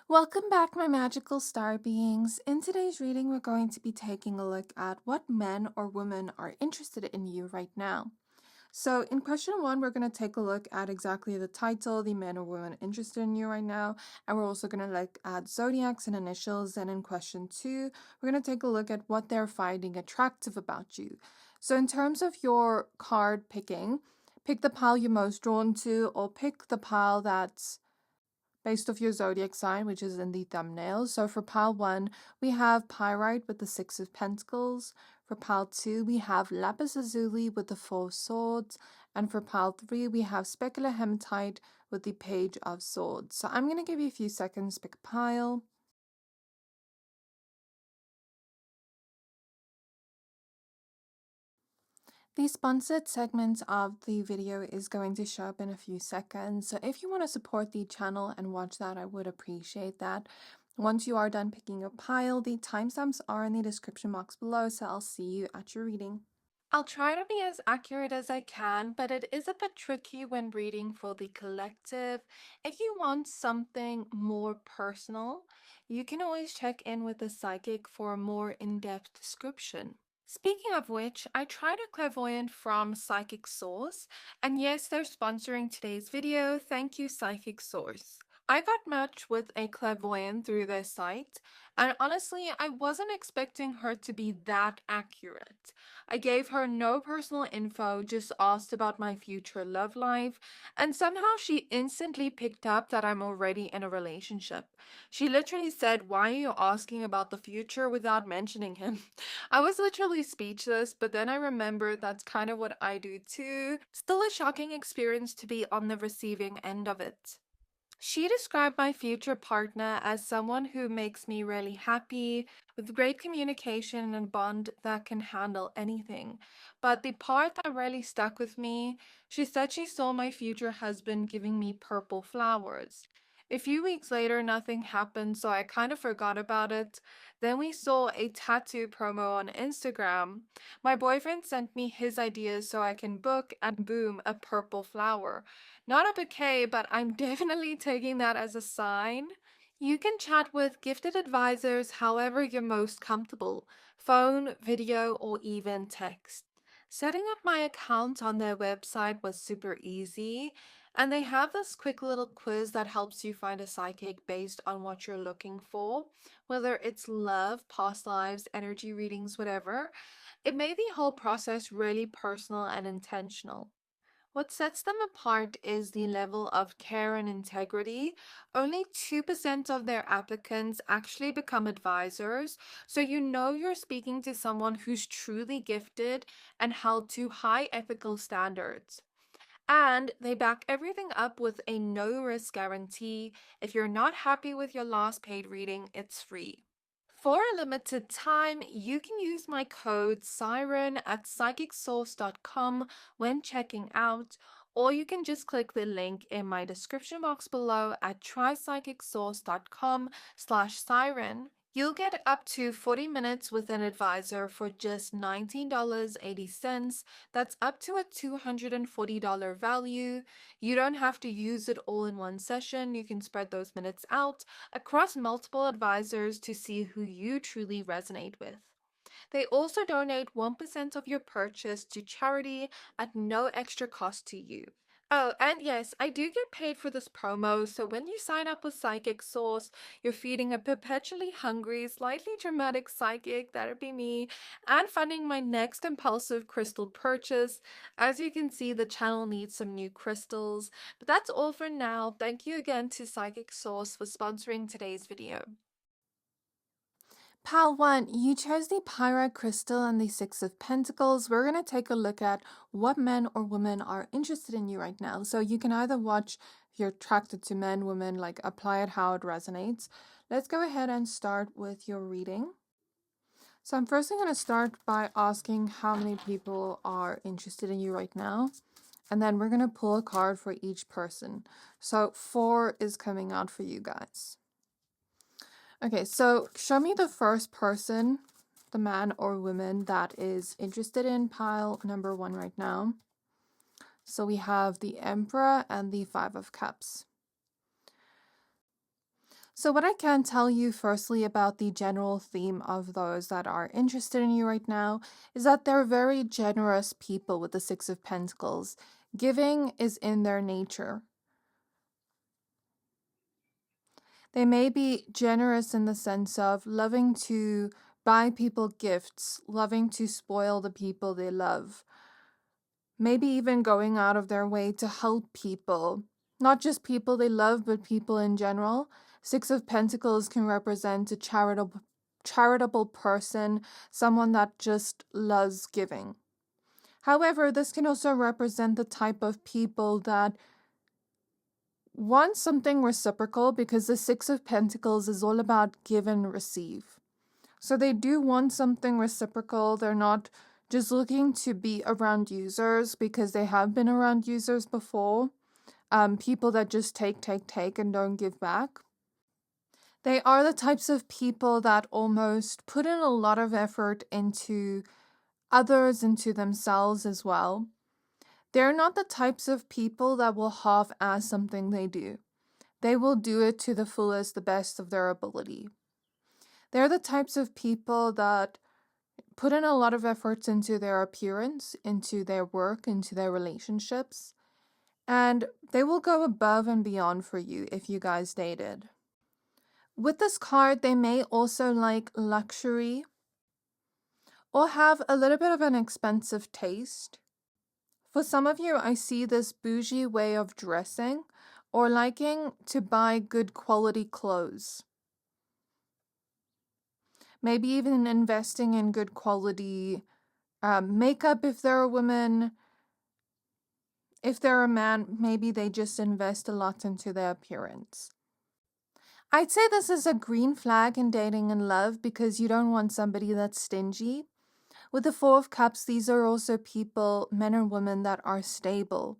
Welcome back, my magical star beings. In today's reading, we're going to be taking a look at what men or women are interested in you right now. So in question 1, we're going to take a look at exactly the title, the men or women interested in you right now, and we're also going to look at zodiacs and initials. And in question 2, we're going to take a look at what they're finding attractive about you. So in terms of your card picking, pick the pile you're most drawn to, or pick the pile that's based off your zodiac sign, which is in the thumbnail. So for pile 1, we have Pyrite with the 6 of Pentacles. For pile 2, we have Lapis lazuli with the 4 of Swords. And for pile 3, we have Specular hematite with the Page of Swords. So I'm going to give you a few seconds to pick a pile. The sponsored segment of the video is going to show up in a few seconds, so if you want to support the channel and watch that, I would appreciate that. Once you are done picking your pile, the timestamps are in the description box below, so I'll see you at your reading. I'll try to be as accurate as I can, but it is a bit tricky when reading for the collective. If you want something more personal, you can always check in with the psychic for a more in-depth description. Speaking of which, I tried a clairvoyant from Psychic Source, and yes, they're sponsoring today's video. Thank you, Psychic Source. I got matched with a clairvoyant through their site, and honestly, I wasn't expecting her to be that accurate. I gave her no personal info, just asked about my future love life, and somehow she instantly picked up that I'm already in a relationship. She literally said, "Why are you asking about the future without mentioning him?" I was literally speechless, but then I remembered that's kind of what I do too. Still a shocking experience to be on the receiving end of it. She described my future partner as someone who makes me really happy, with great communication and bond that can handle anything. But the part that really stuck with me, she said she saw my future husband giving me purple flowers. A few weeks later, nothing happened, so I kind of forgot about it. Then we saw a tattoo promo on Instagram. My boyfriend sent me his ideas so I can book, and boom, a purple flower. Not a bouquet, but I'm definitely taking that as a sign. You can chat with gifted advisors however you're most comfortable, phone, video, or even text. Setting up my account on their website was super easy, and they have this quick little quiz that helps you find a psychic based on what you're looking for, whether it's love, past lives, energy readings, whatever. It made the whole process really personal and intentional. What sets them apart is the level of care and integrity. Only 2% of their applicants actually become advisors, so you know you're speaking to someone who's truly gifted and held to high ethical standards. And they back everything up with a no-risk guarantee. If you're not happy with your last paid reading, it's free. For a limited time, you can use my code Siren at psychicsource.com when checking out, or you can just click the link in my description box below at trypsychicsource.com/siren. You'll get up to 40 minutes with an advisor for just $19.80. That's up to a $240 value. You don't have to use it all in one session. You can spread those minutes out across multiple advisors to see who you truly resonate with. They also donate 1% of your purchase to charity at no extra cost to you. Oh, and yes, I do get paid for this promo, so when you sign up with Psychic Source, you're feeding a perpetually hungry, slightly dramatic psychic, that'd be me, and funding my next impulsive crystal purchase. As you can see, the channel needs some new crystals, but that's all for now. Thank you again to Psychic Source for sponsoring today's video. Pile 1, you chose the Pyrite crystal and the 6 of Pentacles. We're going to take a look at what men or women are interested in you right now. So you can either watch if you're attracted to men, women, like apply it how it resonates. Let's go ahead and start with your reading. So I'm firstly going to start by asking how many people are interested in you right now. And then we're going to pull a card for each person. So 4 is coming out for you guys. Okay, so show me the first person, the man or woman that is interested in pile number 1 right now. So we have the Emperor and the 5 of Cups. So what I can tell you firstly about the general theme of those that are interested in you right now is that they're very generous people with the Six of Pentacles. Giving is in their nature. They may be generous in the sense of loving to buy people gifts, loving to spoil the people they love. Maybe even going out of their way to help people. Not just people they love, but people in general. Six of Pentacles can represent a charitable person, someone that just loves giving. However, this can also represent the type of people that want something reciprocal, because the Six of Pentacles is all about give and receive. So they do want something reciprocal. They're not just looking to be around users, because they have been around users before. People that just take and don't give back. They are the types of people that almost put in a lot of effort into others, into themselves as well. They're not the types of people that will half-ass something they do. They will do it to the fullest, the best of their ability. They're the types of people that put in a lot of efforts into their appearance, into their work, into their relationships. And they will go above and beyond for you if you guys dated. With this card, they may also like luxury or have a little bit of an expensive taste. For some of you, I see this bougie way of dressing or liking to buy good quality clothes. Maybe even investing in good quality makeup if they're a woman. If they're a man, maybe they just invest a lot into their appearance. I'd say this is a green flag in dating and love, because you don't want somebody that's stingy. With the Four of Cups, these are also people, men and women, that are stable.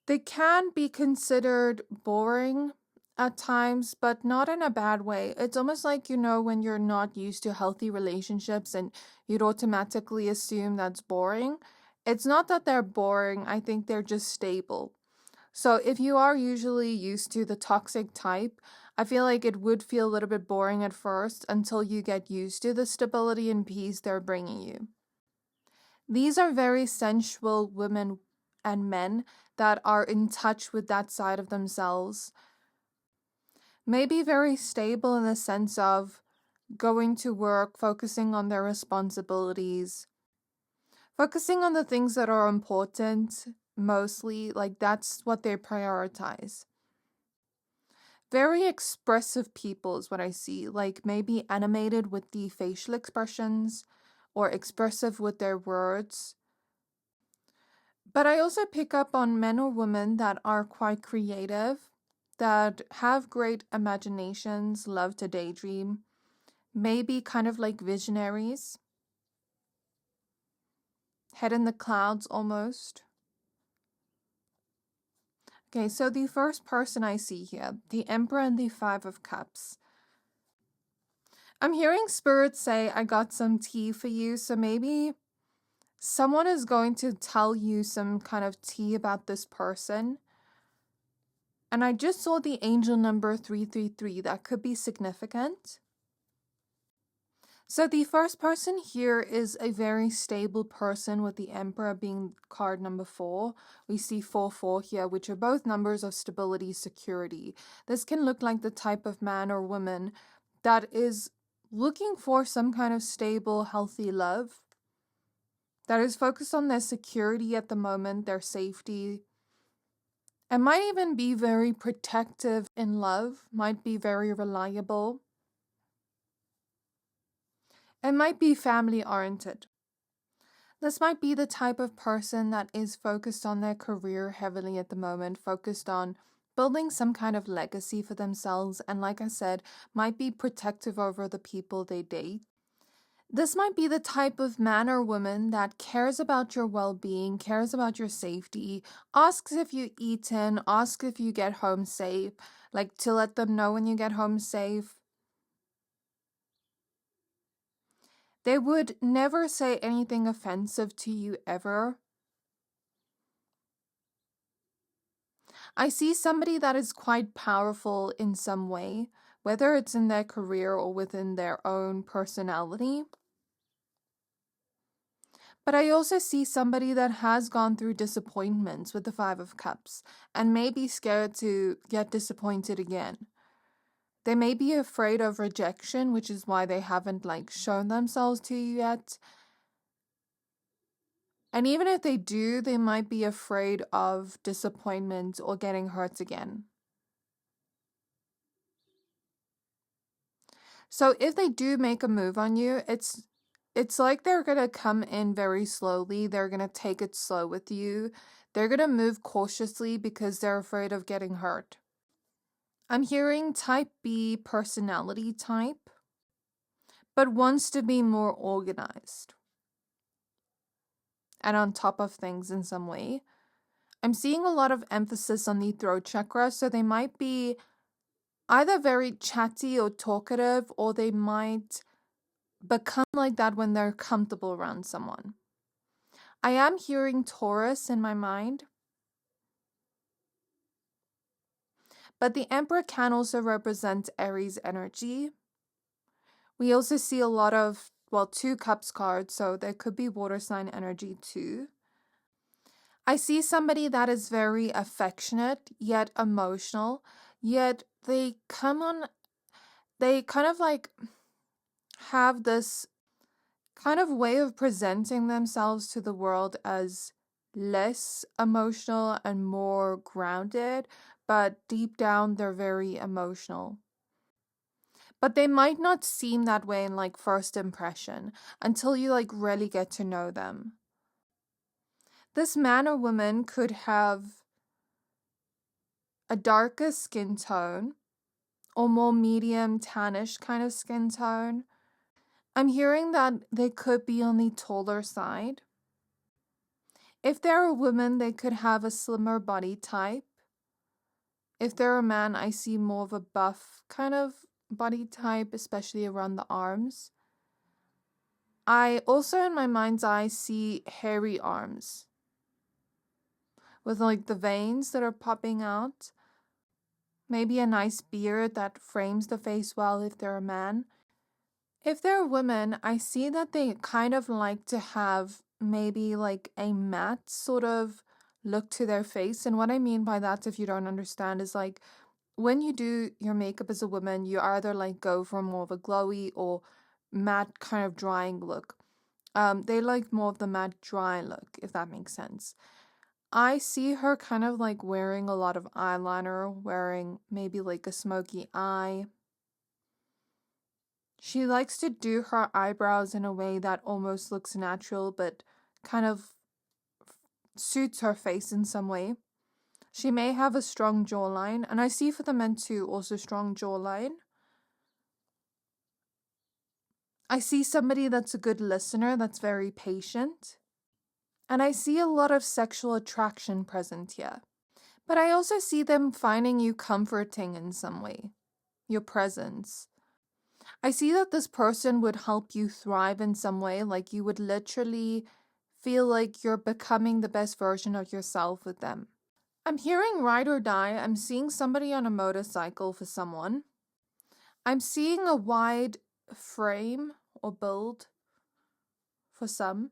They can be considered boring at times, but not in a bad way. It's almost like, when you're not used to healthy relationships and you'd automatically assume that's boring. It's not that they're boring. I think they're just stable. So if you are usually used to the toxic type, I feel like it would feel a little bit boring at first until you get used to the stability and peace they're bringing you. These are very sensual women and men that are in touch with that side of themselves. Maybe very stable in the sense of going to work, focusing on their responsibilities, focusing on the things that are important, mostly, like that's what they prioritize. Very expressive people is what I see, like maybe animated with the facial expressions or expressive with their words. But I also pick up on men or women that are quite creative, that have great imaginations, love to daydream, maybe kind of like visionaries, head in the clouds almost. Okay, so the first person I see here, the Emperor and the Five of Cups. I'm hearing Spirit say, I got some tea for you, so maybe someone is going to tell you some kind of tea about this person. And I just saw the angel number 333. That could be significant. So the first person here is a very stable person, with the Emperor being card number 4. We see 4-4 here, which are both numbers of stability, security. This can look like the type of man or woman that is looking for some kind of stable, healthy love, that is focused on their security at the moment, their safety, and might even be very protective in love, might be very reliable, and might be family-oriented. This might be the type of person that is focused on their career heavily at the moment, focused on building some kind of legacy for themselves, and like I said, might be protective over the people they date. This might be the type of man or woman that cares about your well-being, cares about your safety, asks if you eat in, asks if you get home safe, like to let them know when you get home safe. They would never say anything offensive to you ever. I see somebody that is quite powerful in some way, whether it's in their career or within their own personality. But I also see somebody that has gone through disappointments with the Five of Cups and may be scared to get disappointed again. They may be afraid of rejection, which is why they haven't shown themselves to you yet. And even if they do, they might be afraid of disappointment or getting hurt again. So if they do make a move on you, it's like they're going to come in very slowly. They're going to take it slow with you. They're going to move cautiously because they're afraid of getting hurt. I'm hearing type B personality type, but wants to be more organized and on top of things in some way. I'm seeing a lot of emphasis on the throat chakra, so they might be either very chatty or talkative, or they might become like that when they're comfortable around someone. I am hearing Taurus in my mind, but the Emperor can also represent Aries energy. We also see a lot of, two Cups cards, so there could be water sign energy too. I see somebody that is very affectionate, yet emotional, yet they kind of have this kind of way of presenting themselves to the world as less emotional and more grounded, but deep down they're very emotional. But they might not seem that way in first impression until you really get to know them. This man or woman could have a darker skin tone or more medium tannish kind of skin tone. I'm hearing that they could be on the taller side. If they're a woman, they could have a slimmer body type. If they're a man, I see more of a buff kind of body type, especially around the arms. I also, in my mind's eye, see hairy arms with the veins that are popping out. Maybe a nice beard that frames the face well if they're a man. If they're a woman, I see that they kind of like to have maybe a matte sort of look to their face. And what I mean by that, if you don't understand, is when you do your makeup as a woman, you either go for more of a glowy or matte kind of drying look. They like more of the matte dry look, if that makes sense. I see her kind of wearing a lot of eyeliner, wearing maybe a smoky eye. She likes to do her eyebrows in a way that almost looks natural, but kind of suits her face in some way. She may have a strong jawline, and I see for the men too, also strong jawline. I see somebody that's a good listener, that's very patient. And I see a lot of sexual attraction present here. But I also see them finding you comforting in some way, your presence. I see that this person would help you thrive in some way, you would literally feel like you're becoming the best version of yourself with them. I'm hearing ride or die. I'm seeing somebody on a motorcycle for someone. I'm seeing a wide frame or build for some.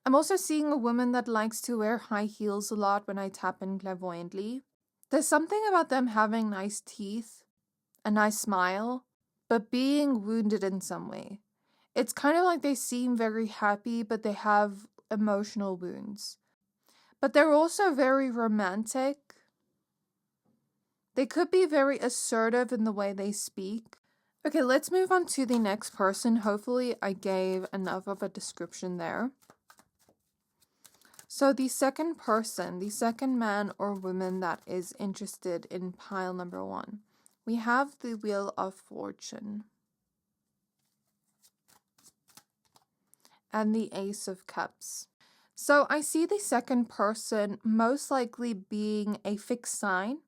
I'm also seeing a woman that likes to wear high heels a lot when I tap in clairvoyantly. There's something about them having nice teeth, a nice smile, but being wounded in some way. It's kind of like they seem very happy, but they have emotional wounds. But they're also very romantic. They could be very assertive in the way they speak. Okay, let's move on to the next person. Hopefully I gave enough of a description there. So the second person, the second man or woman that is interested in pile number 1. We have the Wheel of Fortune and the Ace of Cups. So I see the second person most likely being a fixed sign,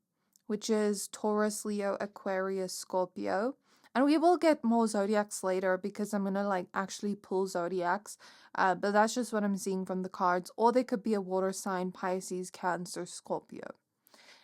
which is Taurus, Leo, Aquarius, Scorpio. And we will get more zodiacs later because I'm going to actually pull zodiacs. But that's just what I'm seeing from the cards. Or they could be a water sign, Pisces, Cancer, Scorpio.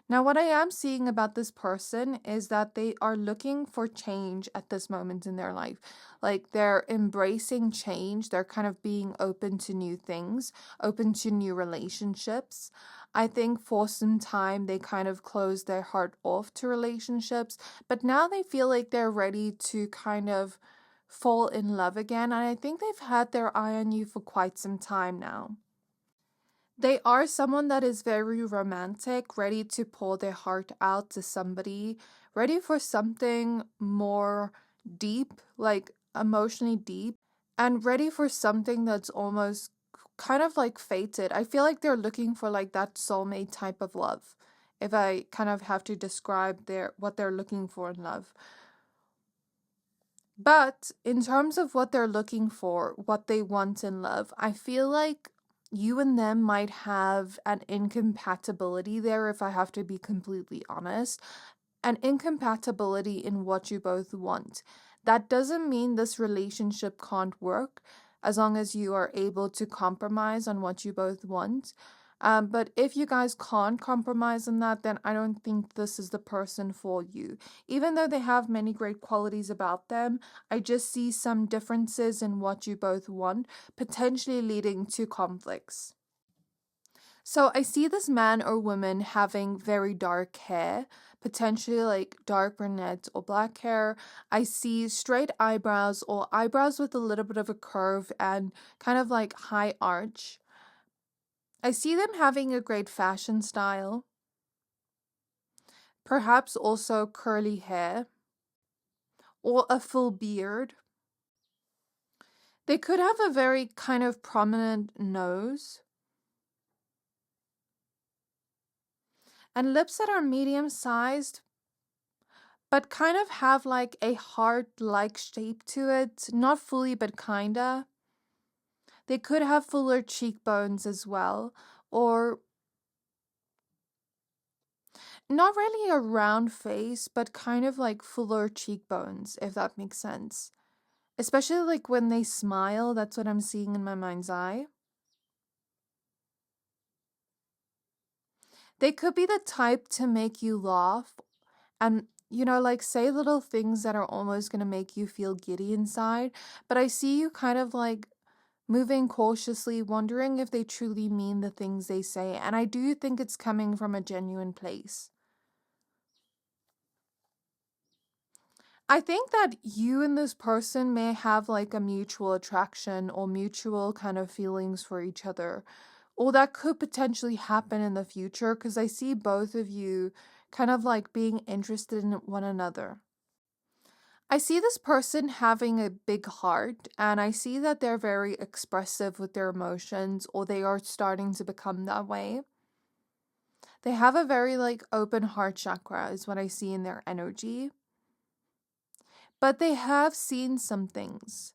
Now, what I am seeing about this person is that they are looking for change at this moment in their life. Like they're embracing change. They're kind of being open to new things, open to new relationships. I think for some time they kind of closed their heart off to relationships, but now they feel like they're ready to kind of fall in love again. And I think they've had their eye on you for quite some time now. They are someone that is very romantic, ready to pour their heart out to somebody, ready for something more deep, like emotionally deep, and ready for something that's almost kind of like fated. I feel like they're looking for like that soulmate type of love, if I kind of have to describe what they're looking for in love. But in terms of what they're looking for, what they want in love, I feel like you and them might have an incompatibility there, if I have to be completely honest. An incompatibility in what you both want. That doesn't mean this relationship can't work as long as you are able to compromise on what you both want. But if you guys can't compromise on that, then I don't think this is the person for you. Even though they have many great qualities about them, I just see some differences in what you both want, potentially leading to conflicts. So I see this man or woman having very dark hair, potentially like dark brunette or black hair. I see straight eyebrows or eyebrows with a little bit of a curve and kind of like high arch. I see them having a great fashion style, perhaps also curly hair or a full beard. They could have a very kind of prominent nose and lips that are medium sized, but kind of have like a heart-like shape to it. Not fully, but kinda. They could have fuller cheekbones as well, or not really a round face, but kind of like fuller cheekbones, if that makes sense. Especially like when they smile, that's what I'm seeing in my mind's eye. They could be the type to make you laugh and, like say little things that are almost going to make you feel giddy inside. But I see you kind of like moving cautiously, wondering if they truly mean the things they say. And I do think it's coming from a genuine place. I think that you and this person may have like a mutual attraction or mutual kind of feelings for each other. Or that could potentially happen in the future because I see both of you kind of like being interested in one another. I see this person having a big heart, and I see that they're very expressive with their emotions, or they are starting to become that way. They have a very like open heart chakra is what I see in their energy. But they have seen some things.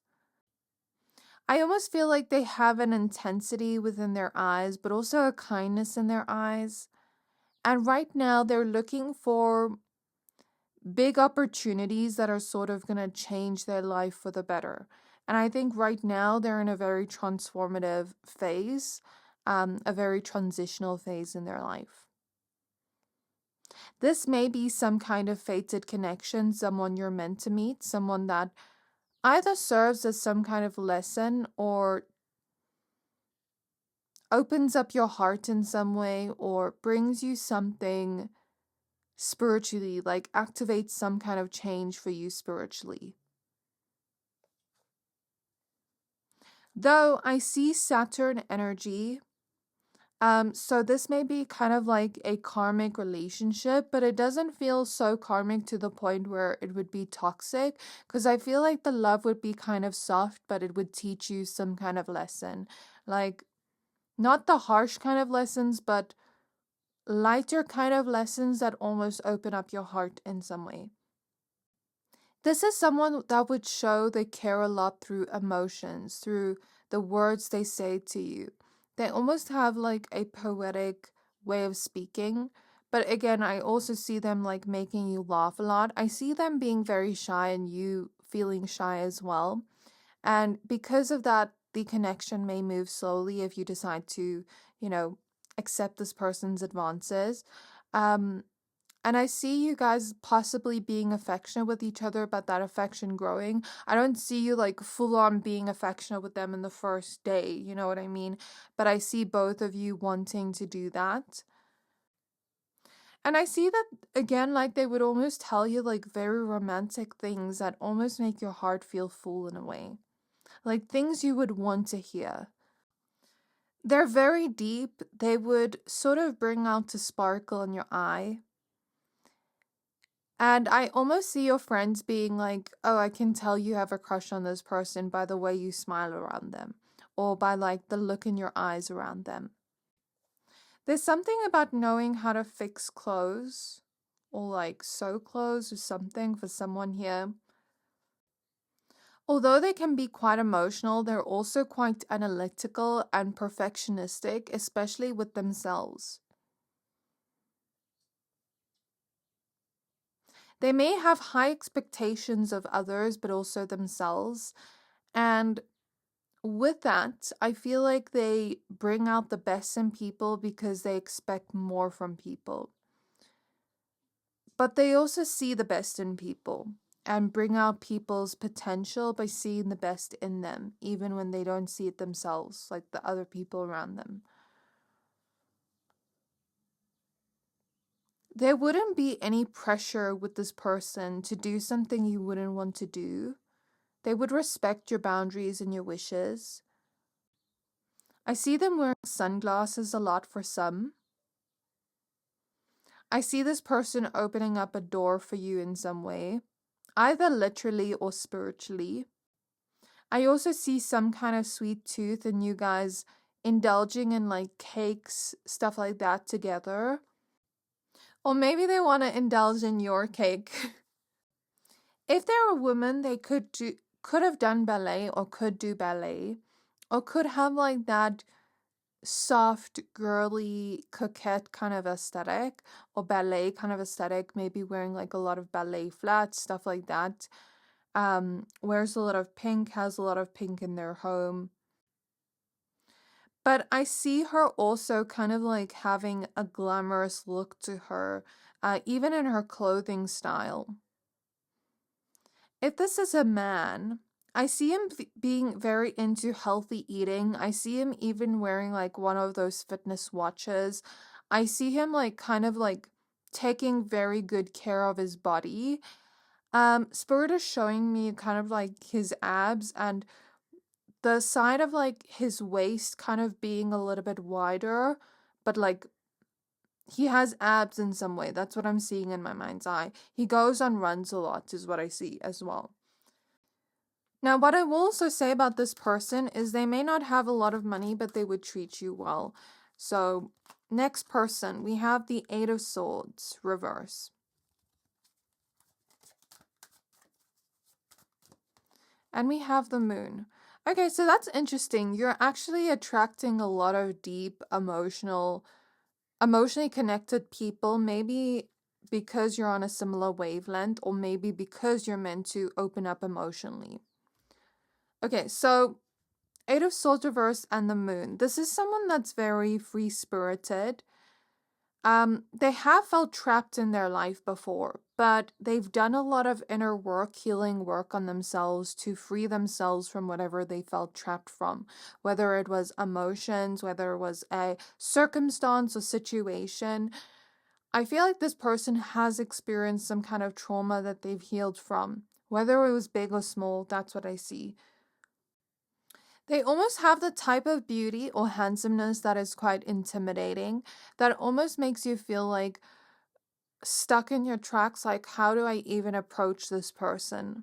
I almost feel like they have an intensity within their eyes, but also a kindness in their eyes. And right now they're looking for big opportunities that are sort of going to change their life for the better. And I think right now they're in a very transformative phase, a very transitional phase in their life. This may be some kind of fated connection, someone you're meant to meet, someone that either serves as some kind of lesson or opens up your heart in some way or brings you something spiritually, like activates some kind of change for you spiritually. Though I see Saturn energy, so this may be kind of like a karmic relationship, but it doesn't feel so karmic to the point where it would be toxic, because I feel like the love would be kind of soft, but it would teach you some kind of lesson. Like, not the harsh kind of lessons, but lighter kind of lessons that almost open up your heart in some way. This is someone that would show they care a lot through emotions, through the words they say to you. They almost have like a poetic way of speaking. But again, I also see them like making you laugh a lot. I see them being very shy and you feeling shy as well. And because of that, the connection may move slowly if you decide to, accept this person's advances. And I see you guys possibly being affectionate with each other, but that affection growing. I don't see you like full on being affectionate with them in the first day, you know what I mean? But I see both of you wanting to do that. And I see that again, like they would almost tell you like very romantic things that almost make your heart feel full in a way. Like things you would want to hear. They're very deep. They would sort of bring out the sparkle in your eye. And I almost see your friends being like, oh, I can tell you have a crush on this person by the way you smile around them, or by like the look in your eyes around them. There's something about knowing how to fix clothes, or like sew clothes or something for someone here. Although they can be quite emotional, they're also quite analytical and perfectionistic, especially with themselves. They may have high expectations of others, but also themselves. And with that, I feel like they bring out the best in people because they expect more from people. But they also see the best in people and bring out people's potential by seeing the best in them, even when they don't see it themselves, like the other people around them. There wouldn't be any pressure with this person to do something you wouldn't want to do. They would respect your boundaries and your wishes. I see them wearing sunglasses a lot for some. I see this person opening up a door for you in some way, either literally or spiritually. I also see some kind of sweet tooth and you guys indulging in like cakes, stuff like that together. Or maybe they want to indulge in your cake. If they're a woman, they could have done ballet or could do ballet or could have like that soft, girly, coquette kind of aesthetic or ballet kind of aesthetic, maybe wearing like a lot of ballet flats, stuff like that. Wears a lot of pink, has a lot of pink in their home. But I see her also kind of like having a glamorous look to her, even in her clothing style. If this is a man, I see him being very into healthy eating. I see him even wearing like one of those fitness watches. I see him like kind of like taking very good care of his body. Spirit is showing me kind of like his abs and the side of like his waist kind of being a little bit wider, but like he has abs in some way. That's what I'm seeing in my mind's eye. He goes on runs a lot is what I see as well. Now, what I will also say about this person is they may not have a lot of money, but they would treat you well. So, next person, we have the Eight of Swords, reverse. And we have the Moon. Okay, so that's interesting. You're actually attracting a lot of deep, emotionally connected people, maybe because you're on a similar wavelength, or maybe because you're meant to open up emotionally. Okay, so Eight of Swords reverse and the Moon. This is someone that's very free-spirited. They have felt trapped in their life before, but they've done a lot of inner work, healing work on themselves to free themselves from whatever they felt trapped from, whether it was emotions, whether it was a circumstance or situation. I feel like this person has experienced some kind of trauma that they've healed from, whether it was big or small. That's what I see. They almost have the type of beauty or handsomeness that is quite intimidating, that almost makes you feel like stuck in your tracks, like, how do I even approach this person?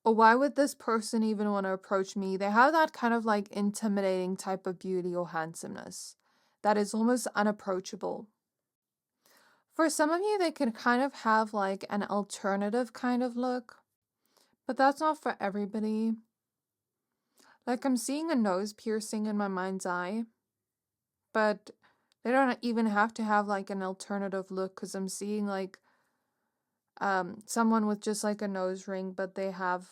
Or why would this person even want to approach me? They have that kind of like intimidating type of beauty or handsomeness that is almost unapproachable. For some of you, they can kind of have like an alternative kind of look, but that's not for everybody. Like, I'm seeing a nose piercing in my mind's eye, but they don't even have to have like an alternative look, because I'm seeing like someone with just like a nose ring, but they have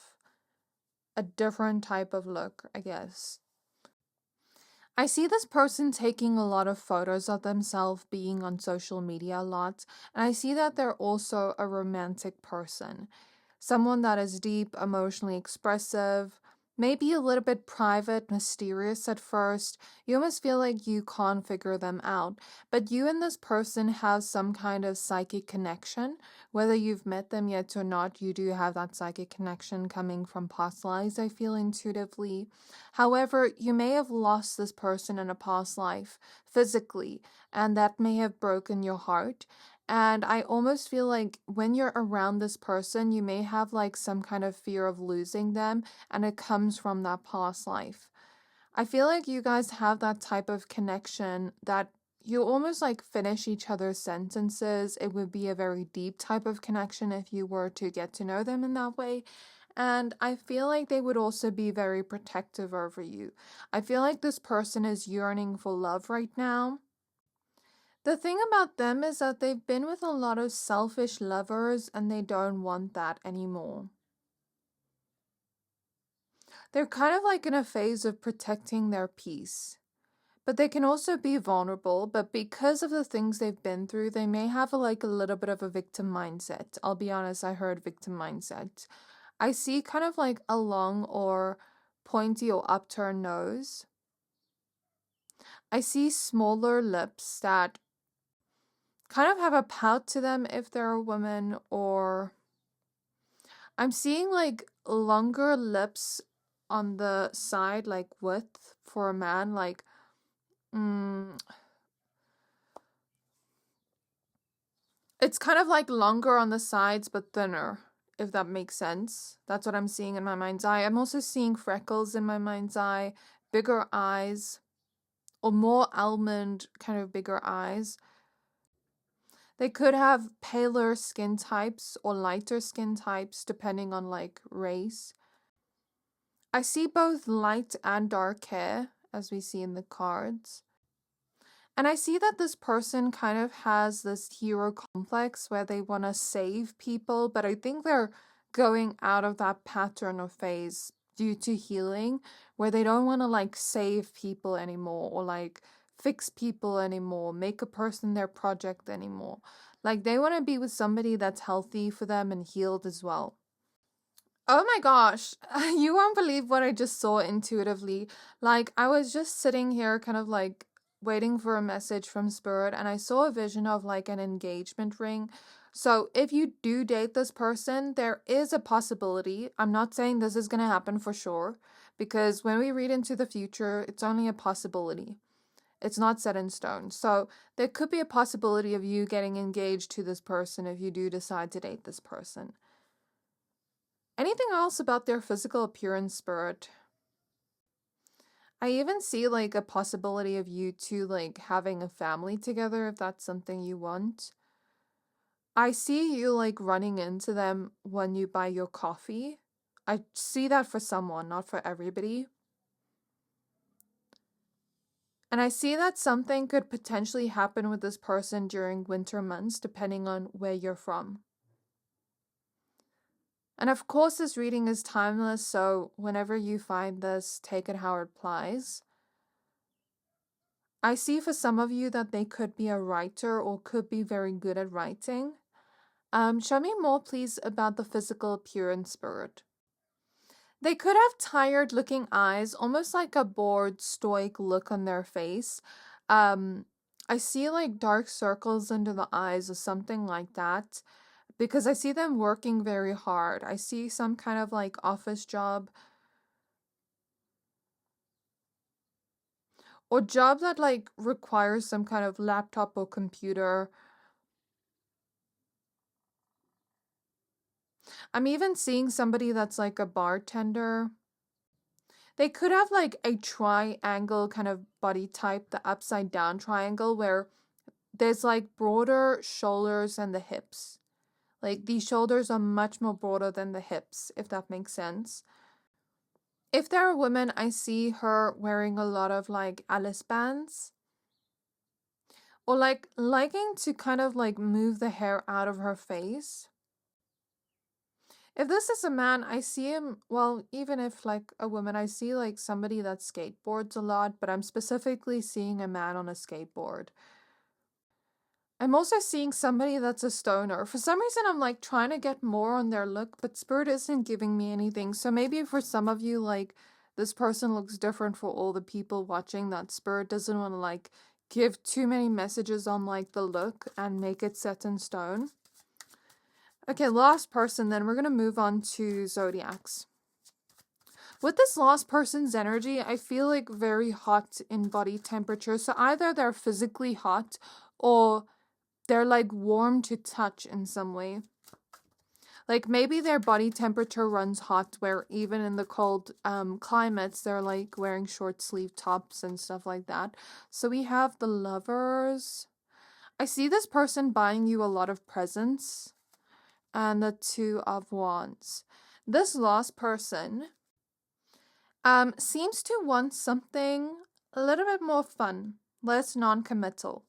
a different type of look, I guess. I see this person taking a lot of photos of themselves being on social media a lot, and I see that they're also a romantic person. Someone that is deep, emotionally expressive, maybe a little bit private, mysterious at first. You almost feel like you can't figure them out. But you and this person have some kind of psychic connection. Whether you've met them yet or not, you do have that psychic connection coming from past lives, I feel intuitively. However, you may have lost this person in a past life physically, and that may have broken your heart. And I almost feel like when you're around this person, you may have like some kind of fear of losing them, and it comes from that past life. I feel like you guys have that type of connection that you almost like finish each other's sentences. It would be a very deep type of connection if you were to get to know them in that way. And I feel like they would also be very protective over you. I feel like this person is yearning for love right now. The thing about them is that they've been with a lot of selfish lovers and they don't want that anymore. They're kind of like in a phase of protecting their peace. But they can also be vulnerable, but because of the things they've been through, they may have a little bit of a victim mindset. I'll be honest, I heard victim mindset. I see kind of like a long or pointy or upturned nose. I see smaller lips that kind of have a pout to them if they're a woman, or I'm seeing like longer lips on the side, like width for a man, like it's kind of like longer on the sides but thinner, if that makes sense. That's what I'm seeing in my mind's eye. I'm also seeing freckles in my mind's eye, bigger eyes, or more almond kind of bigger eyes. They could have paler skin types or lighter skin types depending on like race. I see both light and dark hair, as we see in the cards. And I see that this person kind of has this hero complex where they want to save people, but I think they're going out of that pattern or phase due to healing, where they don't want to like save people anymore or like fix people anymore, make a person their project anymore. Like they want to be with somebody that's healthy for them and healed as well. Oh my gosh, you won't believe what I just saw intuitively. Like, I was just sitting here kind of like waiting for a message from Spirit, and I saw a vision of like an engagement ring. So, if you do date this person, there is a possibility. I'm not saying this is going to happen for sure, because when we read into the future, it's only a possibility. It's not set in stone. So, there could be a possibility of you getting engaged to this person if you do decide to date this person. Anything else about their physical appearance, Spirit? I even see like a possibility of you two like having a family together if that's something you want. I see you like running into them when you buy your coffee. I see that for someone, not for everybody. And I see that something could potentially happen with this person during winter months, depending on where you're from. And of course, this reading is timeless, so whenever you find this, take it how it applies. I see for some of you that they could be a writer or could be very good at writing. Show me more, please, about the physical appearance, Spirit. They could have tired looking eyes, almost like a bored, stoic look on their face. I see like dark circles under the eyes or something like that, because I see them working very hard. I see some kind of like office job or job that like requires some kind of laptop or computer. I'm even seeing somebody that's like a bartender. They could have like a triangle kind of body type, the upside down triangle, where there's like broader shoulders than the hips. Like these shoulders are much more broader than the hips, if that makes sense. If they're a woman, I see her wearing a lot of like Alice bands. Or like liking to kind of like move the hair out of her face. If this is a man, I see him, well, even if like a woman, I see like somebody that skateboards a lot, but I'm specifically seeing a man on a skateboard. I'm also seeing somebody that's a stoner. For some reason, I'm like trying to get more on their look, but Spirit isn't giving me anything. So maybe for some of you, like this person looks different for all the people watching, that Spirit doesn't want to like give too many messages on like the look and make it set in stone. Okay, last person, then we're going to move on to zodiacs. With this last person's energy, I feel like very hot in body temperature. So either they're physically hot or they're like warm to touch in some way. Like maybe their body temperature runs hot where even in the cold climates, they're like wearing short sleeve tops and stuff like that. So we have the Lovers. I see this person buying you a lot of presents. And the Two of Wands. This last person seems to want something a little bit more fun, less non-committal.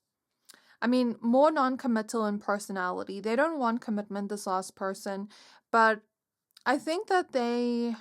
I mean, more non-committal in personality. They don't want commitment, this last person, but I think that they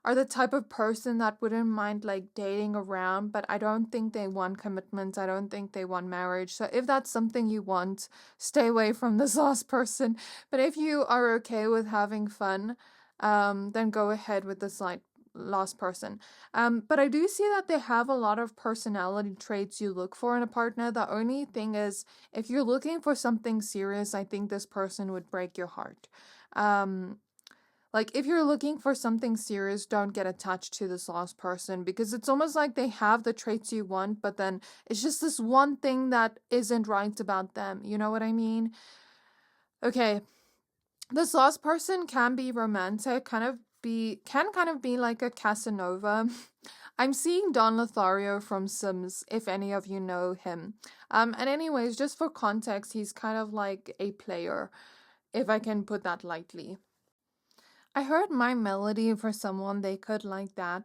are the type of person that wouldn't mind like dating around, but I don't think they want commitment. I don't think they want marriage. So if that's something you want, stay away from this last person. But if you are okay with having fun, then go ahead with this like last person. But I do see that they have a lot of personality traits you look for in a partner. The only thing is, if you're looking for something serious, I think this person would break your heart. Like, if you're looking for something serious, don't get attached to this last person, because it's almost like they have the traits you want, but then it's just this one thing that isn't right about them. You know what I mean? Okay. This last person can be romantic, can kind of be like a Casanova. I'm seeing Don Lothario from Sims, if any of you know him. And anyways, just for context, he's kind of like a player, if I can put that lightly. I heard My Melody for someone they could like that.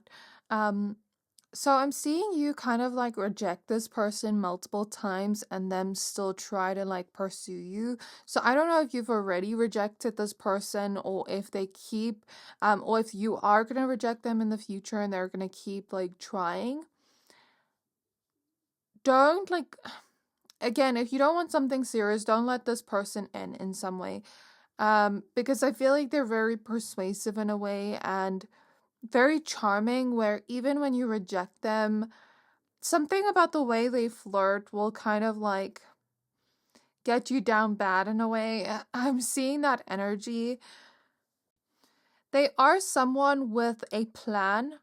So I'm seeing you kind of like reject this person multiple times and them still try to like pursue you. So I don't know if you've already rejected this person, or if they keep, or if you are going to reject them in the future and they're going to keep like trying. Don't like, again, if you don't want something serious, don't let this person in some way. Because I feel like they're very persuasive in a way and very charming, where even when you reject them, something about the way they flirt will kind of like get you down bad in a way. I'm seeing that energy. They are someone with a plan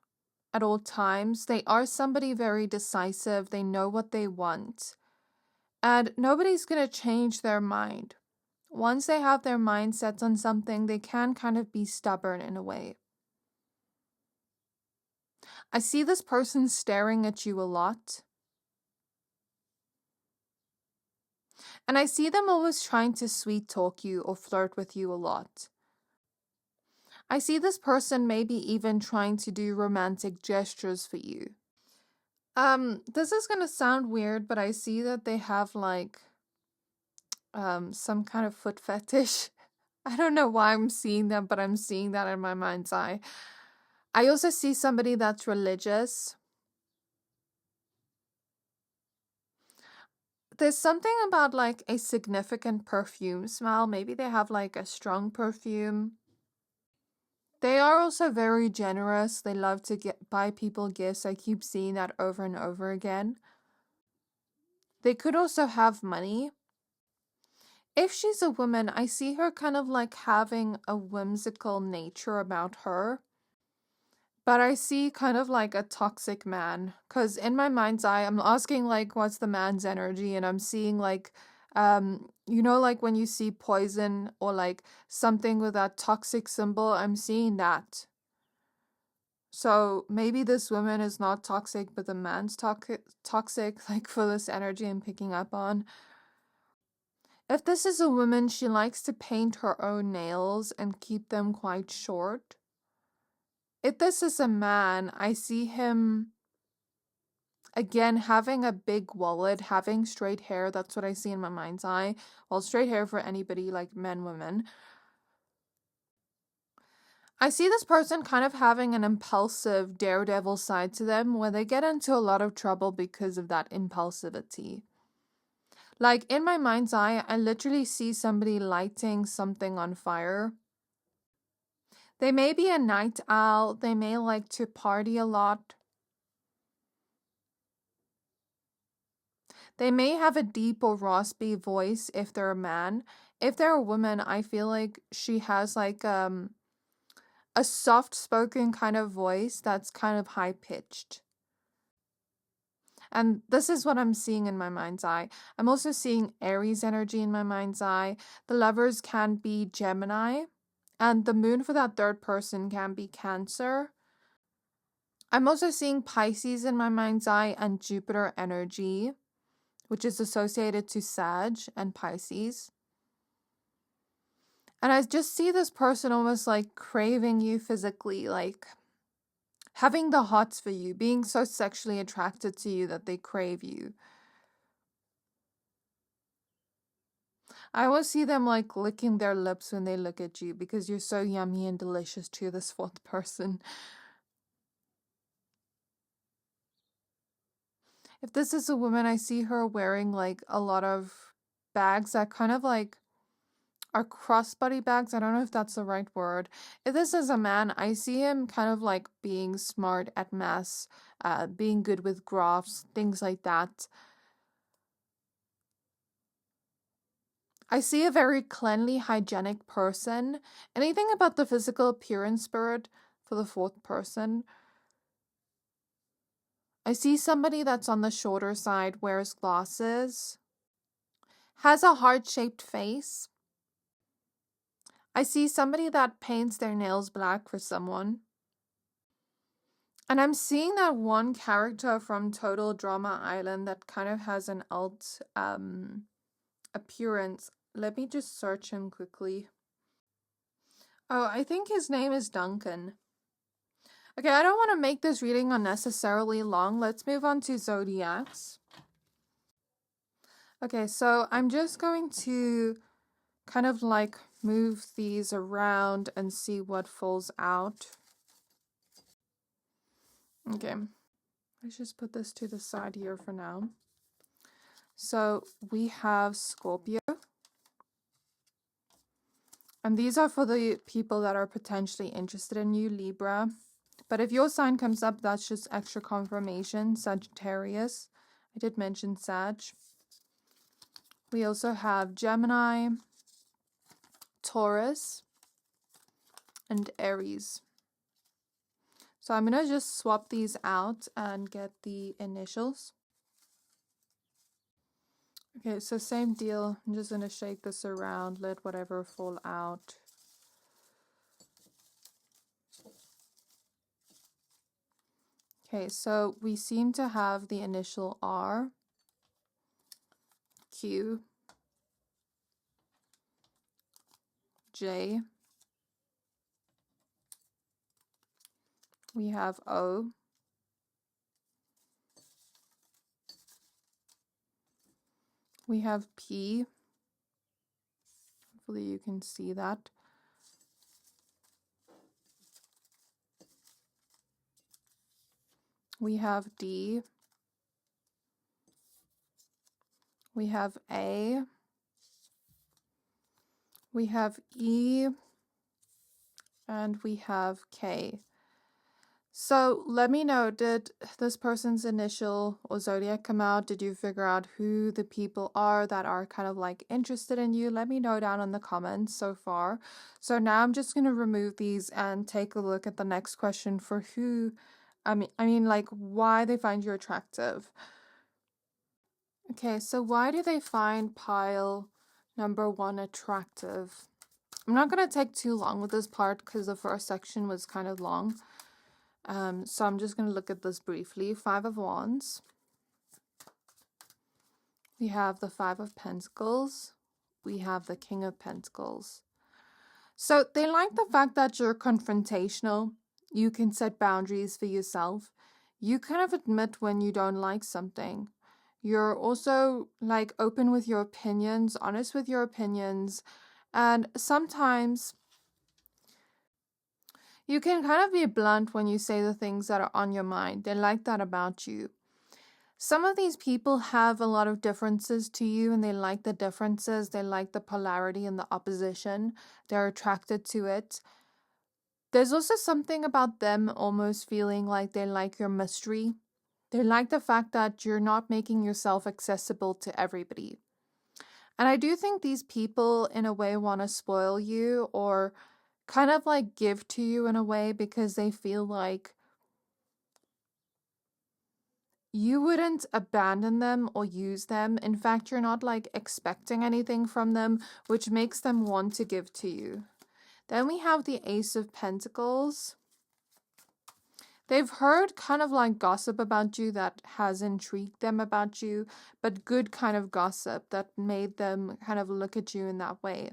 at all times. They are somebody very decisive. They know what they want. And nobody's going to change their mind. Once they have their mind set on something, they can kind of be stubborn in a way. I see this person staring at you a lot. And I see them always trying to sweet talk you or flirt with you a lot. I see this person maybe even trying to do romantic gestures for you. This is gonna sound weird, but I see that they have like some kind of foot fetish. I don't know why I'm seeing that, but I'm seeing that in my mind's eye. I also see somebody that's religious. There's something about like a significant perfume smell. Maybe they have like a strong perfume. They are also very generous. They love to buy people gifts. I keep seeing that over and over again. They could also have money. If she's a woman, I see her kind of like having a whimsical nature about her. But I see kind of like a toxic man. Because in my mind's eye, I'm asking like, what's the man's energy? And I'm seeing like, you know, like when you see poison or like something with that toxic symbol, I'm seeing that. So maybe this woman is not toxic, but the man's toxic, like for this energy I'm picking up on. If this is a woman, she likes to paint her own nails and keep them quite short. If this is a man, I see him, again, having a big wallet, having straight hair. That's what I see in my mind's eye. Well, straight hair for anybody, like men, women. I see this person kind of having an impulsive daredevil side to them where they get into a lot of trouble because of that impulsivity. Like in my mind's eye, I literally see somebody lighting something on fire. They may be a night owl. They may like to party a lot. They may have a deep or raspy voice if they're a man. If they're a woman, I feel like she has like a soft-spoken kind of voice that's kind of high-pitched. And this is what I'm seeing in my mind's eye. I'm also seeing Aries energy in my mind's eye. The lovers can be Gemini. And the moon for that third person can be Cancer. I'm also seeing Pisces in my mind's eye and Jupiter energy, which is associated to Sag and Pisces. And I just see this person almost like craving you physically, like having the hots for you, being so sexually attracted to you that they crave you. I always see them like licking their lips when they look at you because you're so yummy and delicious to this fourth person. If this is a woman, I see her wearing like a lot of bags that kind of like are crossbody bags. I don't know if that's the right word. If this is a man, I see him kind of like being smart at maths, being good with graphs, things like that. I see a very cleanly, hygienic person. Anything about the physical appearance spirit for the fourth person? I see somebody that's on the shorter side, wears glasses, has a heart-shaped face. I see somebody that paints their nails black for someone. And I'm seeing that one character from Total Drama Island that kind of has an alt appearance. Let me just search him quickly. Oh, I think his name is Duncan. Okay, I don't want to make this reading unnecessarily long. Let's move on to zodiacs. Okay, so I'm just going to kind of like move these around and see what falls out. Okay, let's just put this to the side here for now. So we have Scorpio. And these are for the people that are potentially interested in you, Libra. But if your sign comes up, that's just extra confirmation. Sagittarius. I did mention Sag. We also have Gemini, Taurus, and Aries. So I'm going to just swap these out and get the initials. Okay, so same deal. I'm just going to shake this around, let whatever fall out. Okay, so we seem to have the initial R, Q, J, we have O, we have P, hopefully you can see that, we have D, we have A, we have E, and we have K. So let me know, did this person's initial or zodiac come out? Did you figure out who the people are that are kind of like interested in you? Let me know down in the comments so far. So now I'm just going to remove these and take a look at the next question for who, I mean like why they find you attractive. Okay, so why do they find pile number 1 attractive? I'm not going to take too long with this part because the first section was kind of long. So I'm just going to look at this briefly. 5 of Wands. We have the 5 of Pentacles. We have the King of Pentacles. So they like the fact that you're confrontational. You can set boundaries for yourself. You kind of admit when you don't like something. You're also like open with your opinions, honest with your opinions. And sometimes You can kind of be blunt when you say the things that are on your mind. They like that about you. Some of these people have a lot of differences to you and they like the differences. They like the polarity and the opposition. They're attracted to it. There's also something about them almost feeling like they like your mystery. They like the fact that you're not making yourself accessible to everybody. And I do think these people in a way want to spoil you or kind of like give to you in a way because they feel like you wouldn't abandon them or use them. In fact, you're not like expecting anything from them, which makes them want to give to you. Then we have the Ace of Pentacles. They've heard kind of like gossip about you that has intrigued them about you, but good kind of gossip that made them kind of look at you in that way.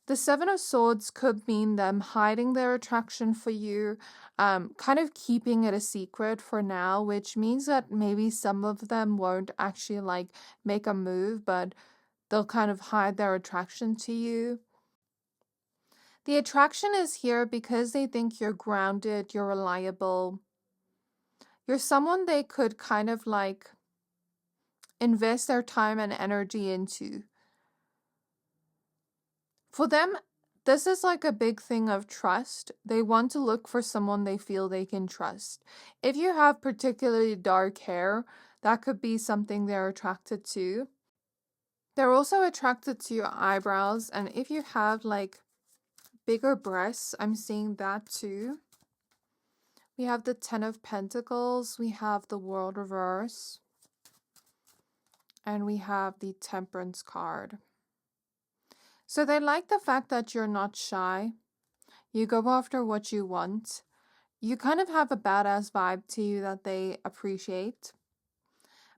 The Seven of Swords could mean them hiding their attraction for you, kind of keeping it a secret for now, which means that maybe some of them won't actually like make a move, but they'll kind of hide their attraction to you. The attraction is here because they think you're grounded, you're reliable. You're someone they could kind of like invest their time and energy into. For them, this is like a big thing of trust. They want to look for someone they feel they can trust. If you have particularly dark hair, that could be something they're attracted to. They're also attracted to your eyebrows, and if you have like bigger breasts, I'm seeing that too. We have the Ten of Pentacles, we have the World reverse, and we have the Temperance card. So they like the fact that you're not shy. You go after what you want. You kind of have a badass vibe to you that they appreciate.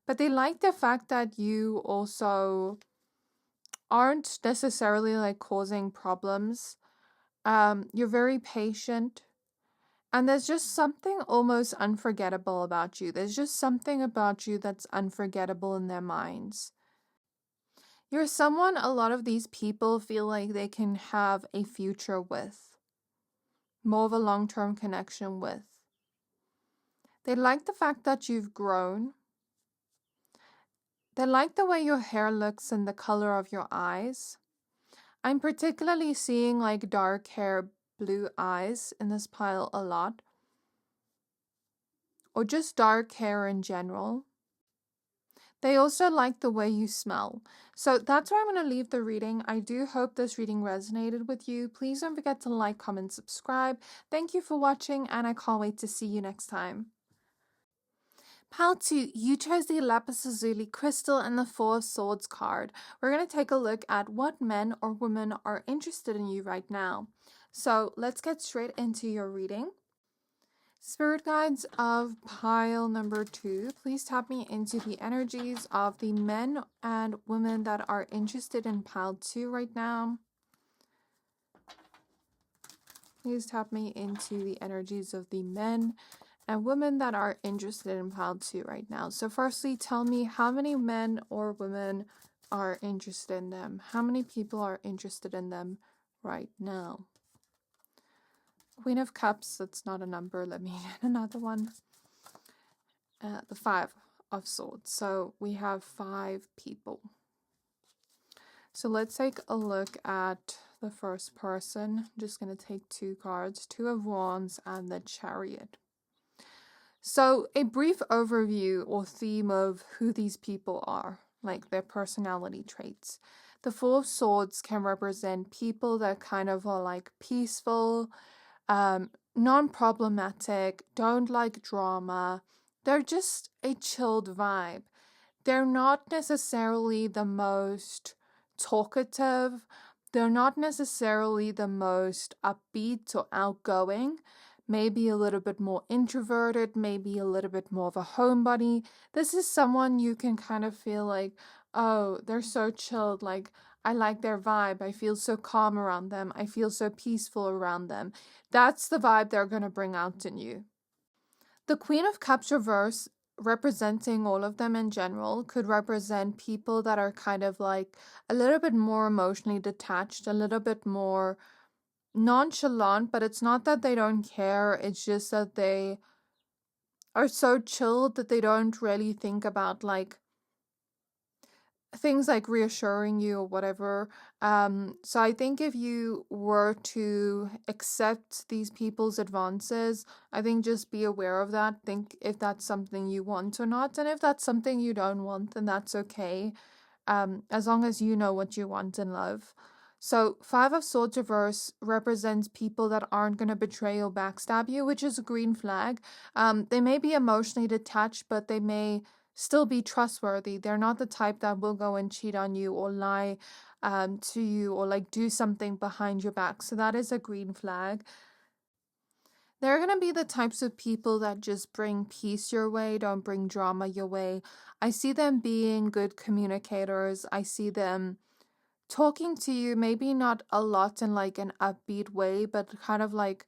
But they like the fact that you also aren't necessarily like causing problems. You're very patient. And there's just something almost unforgettable about you. There's just something about you that's unforgettable in their minds. You're someone a lot of these people feel like they can have a future with. More of a long-term connection with. They like the fact that you've grown. They like the way your hair looks and the color of your eyes. I'm particularly seeing like dark hair, blue eyes in this pile a lot. Or just dark hair in general. They also like the way you smell. So that's where I'm going to leave the reading. I do hope this reading resonated with you. Please don't forget to like, comment, subscribe. Thank you for watching, and I can't wait to see you next time. Pile 2, you chose the Lapis lazuli crystal and the Four of Swords card. We're going to take a look at what men or women are interested in you right now. So let's get straight into your reading. Spirit guides of pile number 2, please tap me into the energies of the men and women that are interested in pile 2 right now. Please tap me into the energies of the men and women that are interested in pile 2 right now. So firstly, tell me how many men or women are interested in them. How many people are interested in them right now? Queen of Cups, that's not a number. Let me get another one. The Five of Swords. So we have 5 people. So let's take a look at the first person. I'm just going to take 2 cards. 2 of Wands and the Chariot. So a brief overview or theme of who these people are, like their personality traits. The Four of Swords can represent people that kind of are like peaceful, non-problematic, don't like drama. They're just a chilled vibe. They're not necessarily the most talkative. They're not necessarily the most upbeat or outgoing. Maybe a little bit more introverted, maybe a little bit more of a homebody. This is someone you can kind of feel like, oh, they're so chilled, like, I like their vibe. I feel so calm around them. I feel so peaceful around them. That's the vibe they're going to bring out in you. The Queen of Cups reverse, representing all of them in general, could represent people that are kind of like a little bit more emotionally detached, a little bit more nonchalant, but it's not that they don't care. It's just that they are so chilled that they don't really think about like things like reassuring you or whatever. So I think if you were to accept these people's advances, I think just be aware of that. Think if that's something you want or not. And if that's something you don't want, then that's okay. As long as you know what you want in love. So Five of Swords reverse represents people that aren't going to betray or backstab you, which is a green flag. They may be emotionally detached, but they may still be trustworthy. They're not the type that will go and cheat on you or lie to you or like do something behind your back. So that is a green flag. They're going to be the types of people that just bring peace your way, don't bring drama your way. I see them being good communicators. I see them talking to you, maybe not a lot in like an upbeat way, but kind of like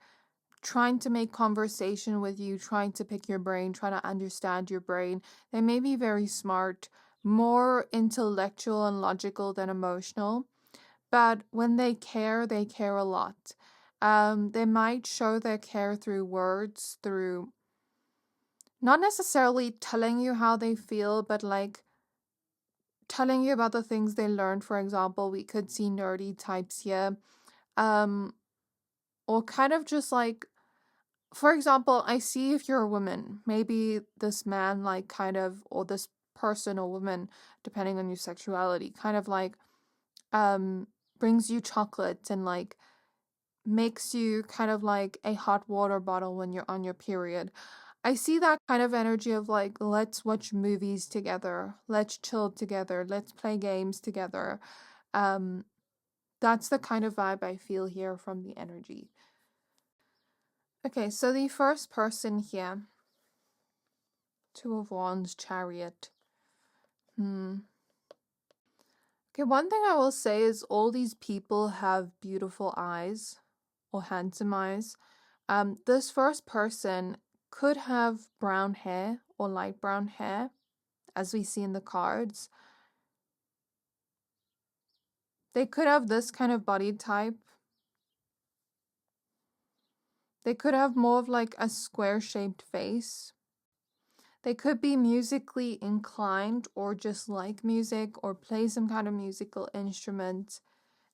trying to make conversation with you, trying to pick your brain, trying to understand your brain. They may be very smart, more intellectual and logical than emotional, but when they care a lot. They might show their care through words, through not necessarily telling you how they feel, but like telling you about the things they learned. For example, we could see nerdy types here. Or kind of just like, for example, I see if you're a woman, maybe this man like kind of, or this person or woman, depending on your sexuality, kind of like brings you chocolate and like makes you kind of like a hot water bottle when you're on your period. I see that kind of energy of like, let's watch movies together, let's chill together, let's play games together. That's the kind of vibe I feel here from the energy. Okay, so the first person here, Two of Wands, Chariot. Okay, one thing I will say is all these people have beautiful eyes or handsome eyes. This first person could have brown hair or light brown hair, as we see in the cards. They could have this kind of body type. They could have more of like a square-shaped face. They could be musically inclined or just like music or play some kind of musical instrument.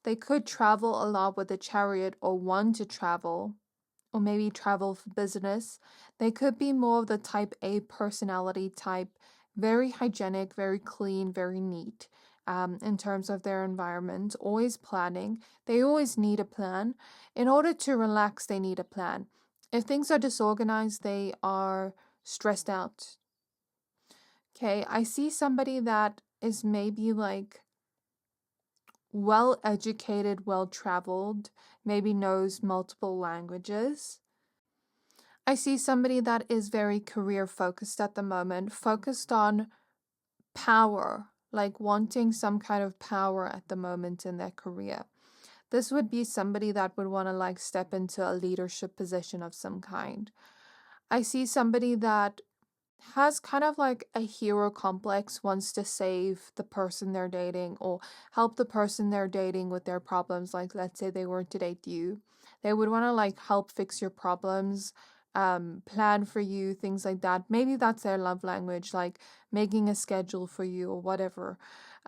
They could travel a lot with a chariot or want to travel, or maybe travel for business. They could be more of the type A personality type, very hygienic, very clean, very neat in terms of their environment, always planning. They always need a plan. In order to relax, they need a plan. If things are disorganized, they are stressed out. Okay, I see somebody that is maybe like well educated, well traveled, maybe knows multiple languages. I see somebody that is very career focused at the moment, focused on power, like wanting some kind of power at the moment in their career. This would be somebody that would want to like step into a leadership position of some kind. I see somebody that has kind of like a hero complex, wants to save the person they're dating or help the person they're dating with their problems. Like, let's say they were to date you. They would want to like help fix your problems, plan for you, things like that. Maybe that's their love language, like making a schedule for you or whatever.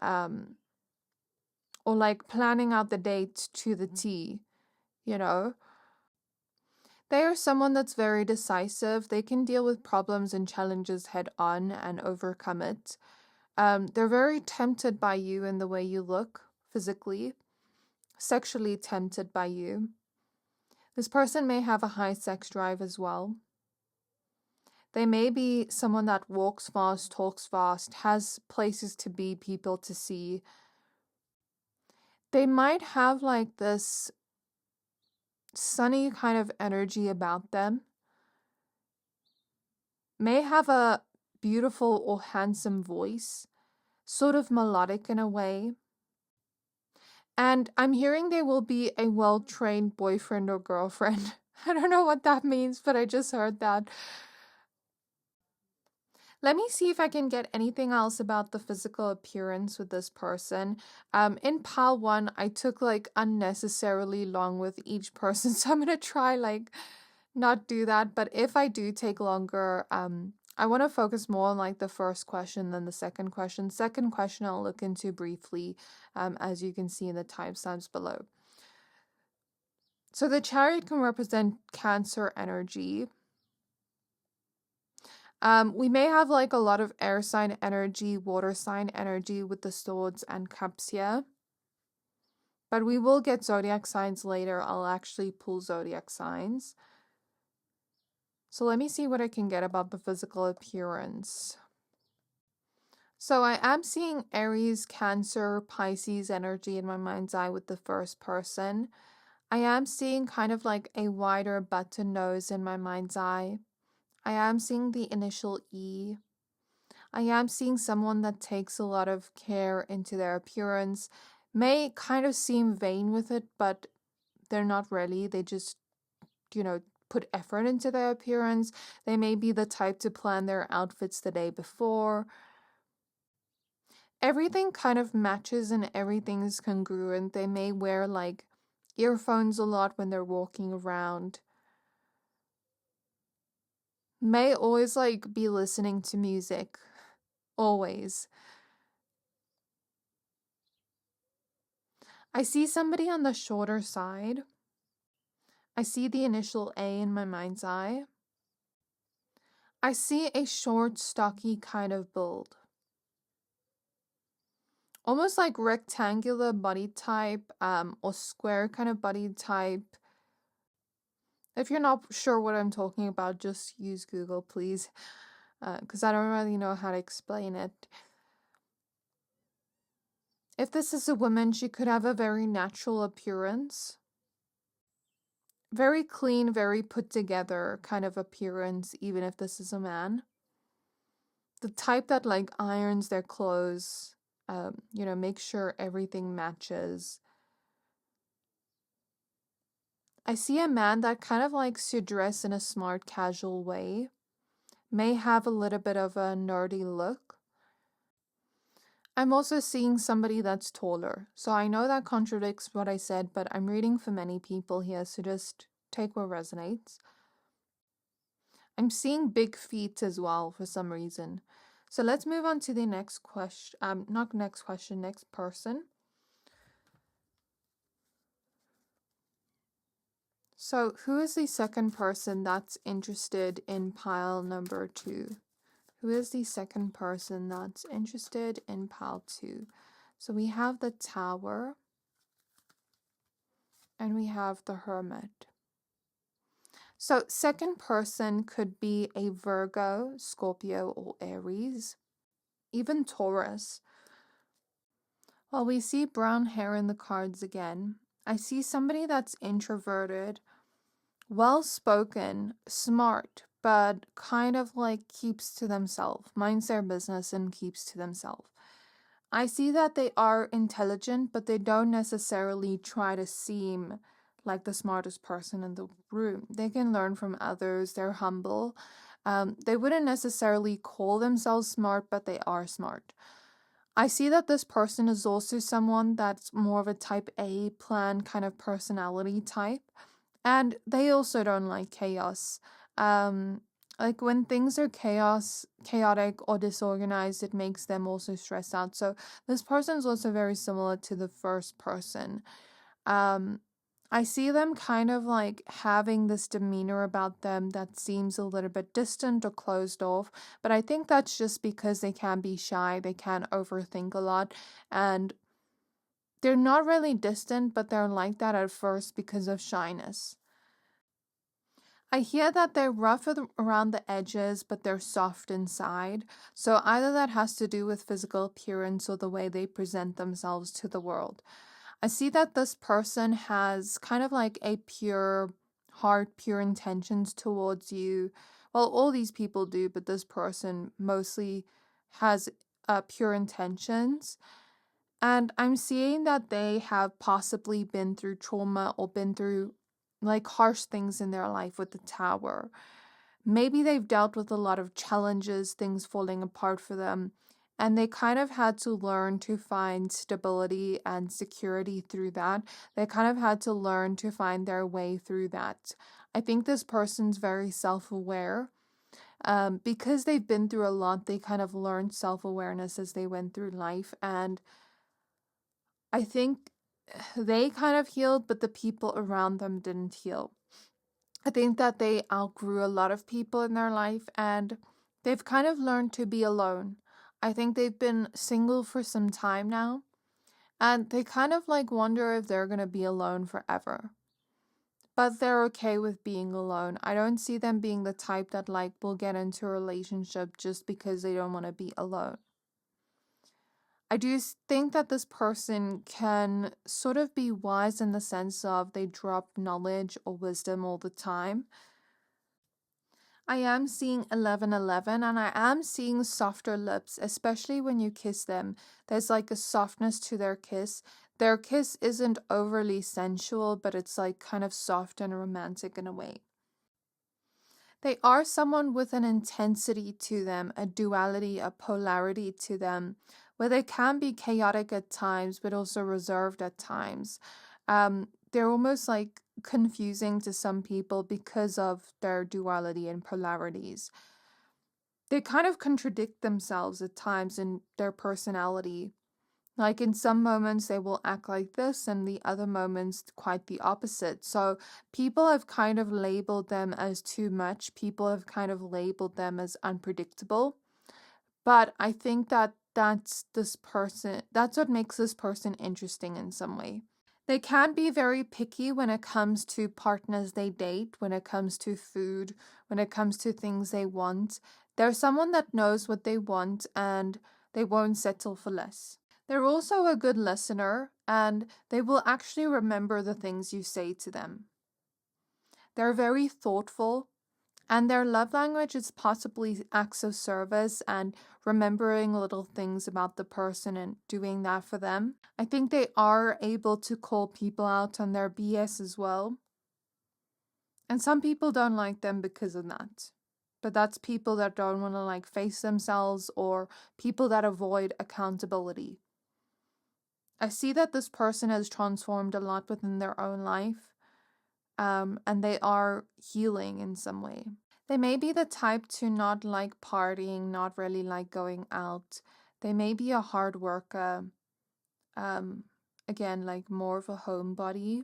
Or like planning out the date to the T, you know. They are someone that's very decisive. They can deal with problems and challenges head on and overcome it. They're very tempted by you in the way you look physically, sexually tempted by you. This person may have a high sex drive as well. They may be someone that walks fast, talks fast, has places to be, people to see. They might have like this sunny kind of energy about them. May have a beautiful or handsome voice, sort of melodic in a way. And I'm hearing they will be a well-trained boyfriend or girlfriend. I don't know what that means, but I just heard that. Let me see if I can get anything else about the physical appearance with this person. In pile 1, I took like unnecessarily long with each person, so I'm gonna try like not do that. But if I do take longer, I want to focus more on like the first question than the second question. Second question I'll look into briefly, as you can see in the timestamps below. So the Chariot can represent Cancer energy. We may have like a lot of air sign energy, water sign energy with the swords and cups here. But we will get zodiac signs later. I'll actually pull zodiac signs. So let me see what I can get about the physical appearance. So I am seeing Aries, Cancer, Pisces energy in my mind's eye with the first person. I am seeing kind of like a wider button nose in my mind's eye. I am seeing the initial E. I am seeing someone that takes a lot of care into their appearance. May kind of seem vain with it, but they're not really. They just, put effort into their appearance. They may be the type to plan their outfits the day before. Everything kind of matches and everything is congruent. They may wear like earphones a lot when they're walking around. May always like be listening to music. Always. I see somebody on the shorter side. I see the initial A in my mind's eye. I see a short, stocky kind of build. Almost like rectangular body type, or square kind of body type. If you're not sure what I'm talking about, just use Google, please, because I don't really know how to explain it. If this is a woman, she could have a very natural appearance. Very clean, very put together kind of appearance, even if this is a man. The type that like irons their clothes, make sure everything matches. I see a man that kind of likes to dress in a smart, casual way. May have a little bit of a nerdy look. I'm also seeing somebody that's taller. So I know that contradicts what I said, but I'm reading for many people here, so just take what resonates. I'm seeing big feet as well for some reason. So let's move on to the next question. Not next question, next person. So who is the second person that's interested in pile number 2? Who is the second person that's interested in pile 2? So we have the Tower and we have the Hermit. So second person could be a Virgo, Scorpio, or Aries, even Taurus. Well, we see brown hair in the cards again. I see somebody that's introverted, well-spoken, smart, but kind of like keeps to themselves, minds their business and keeps to themselves. I see that they are intelligent, but they don't necessarily try to seem like the smartest person in the room. They can learn from others. They're humble. They wouldn't necessarily call themselves smart, but they are smart. I see that this person is also someone that's more of a type A plan kind of personality type. And they also don't like chaos. Like when things are chaotic or disorganized, it makes them also stressed out. So this person is also very similar to the first person. I see them kind of like having this demeanor about them that seems a little bit distant or closed off, but I think that's just because they can be shy, they can overthink a lot, and they're not really distant, but they're like that at first because of shyness. I hear that they're rough around the edges, but they're soft inside. So either that has to do with physical appearance or the way they present themselves to the world. I see that this person has kind of like a pure heart, pure intentions towards you. Well, all these people do, but this person mostly has pure intentions. And I'm seeing that they have possibly been through trauma or been through like harsh things in their life with the Tower. maybe they've dealt with a lot of challenges, things falling apart for them, and they kind of had to learn to find stability and security through that. They kind of had to learn to find their way through that. I think this person's very self-aware. Because they've been through a lot, they kind of learned self-awareness as they went through life. And I think they kind of healed, but the people around them didn't heal. I think that they outgrew a lot of people in their life and they've kind of learned to be alone. I think they've been single for some time now and they kind of like wonder if they're going to be alone forever. But they're okay with being alone. I don't see them being the type that like will get into a relationship just because they don't want to be alone. I do think that this person can sort of be wise in the sense of they drop knowledge or wisdom all the time. I am seeing 1111 and I am seeing softer lips, especially when you kiss them. There's like a softness to their kiss. Their kiss isn't overly sensual, but it's like kind of soft and romantic in a way. They are someone with an intensity to them, a duality, a polarity to them, where they can be chaotic at times, but also reserved at times. They're almost like confusing to some people because of their duality and polarities. They kind of contradict themselves at times in their personality. Like in some moments they will act like this and the other moments quite the opposite. So people have kind of labeled them as too much. People have kind of labeled them as unpredictable. But I think that that's what makes this person interesting in some way. They can be very picky when it comes to partners they date, when it comes to food, when it comes to things they want. They're someone that knows what they want and they won't settle for less. They're also a good listener and they will actually remember the things you say to them. They're very thoughtful and their love language is possibly acts of service and remembering little things about the person and doing that for them. I think they are able to call people out on their BS as well. And some people don't like them because of that. But that's people that don't want to like face themselves or people that avoid accountability. I see that this person has transformed a lot within their own life, and they are healing in some way. They may be the type to not like partying, not really like going out. They may be a hard worker, again, like more of a homebody.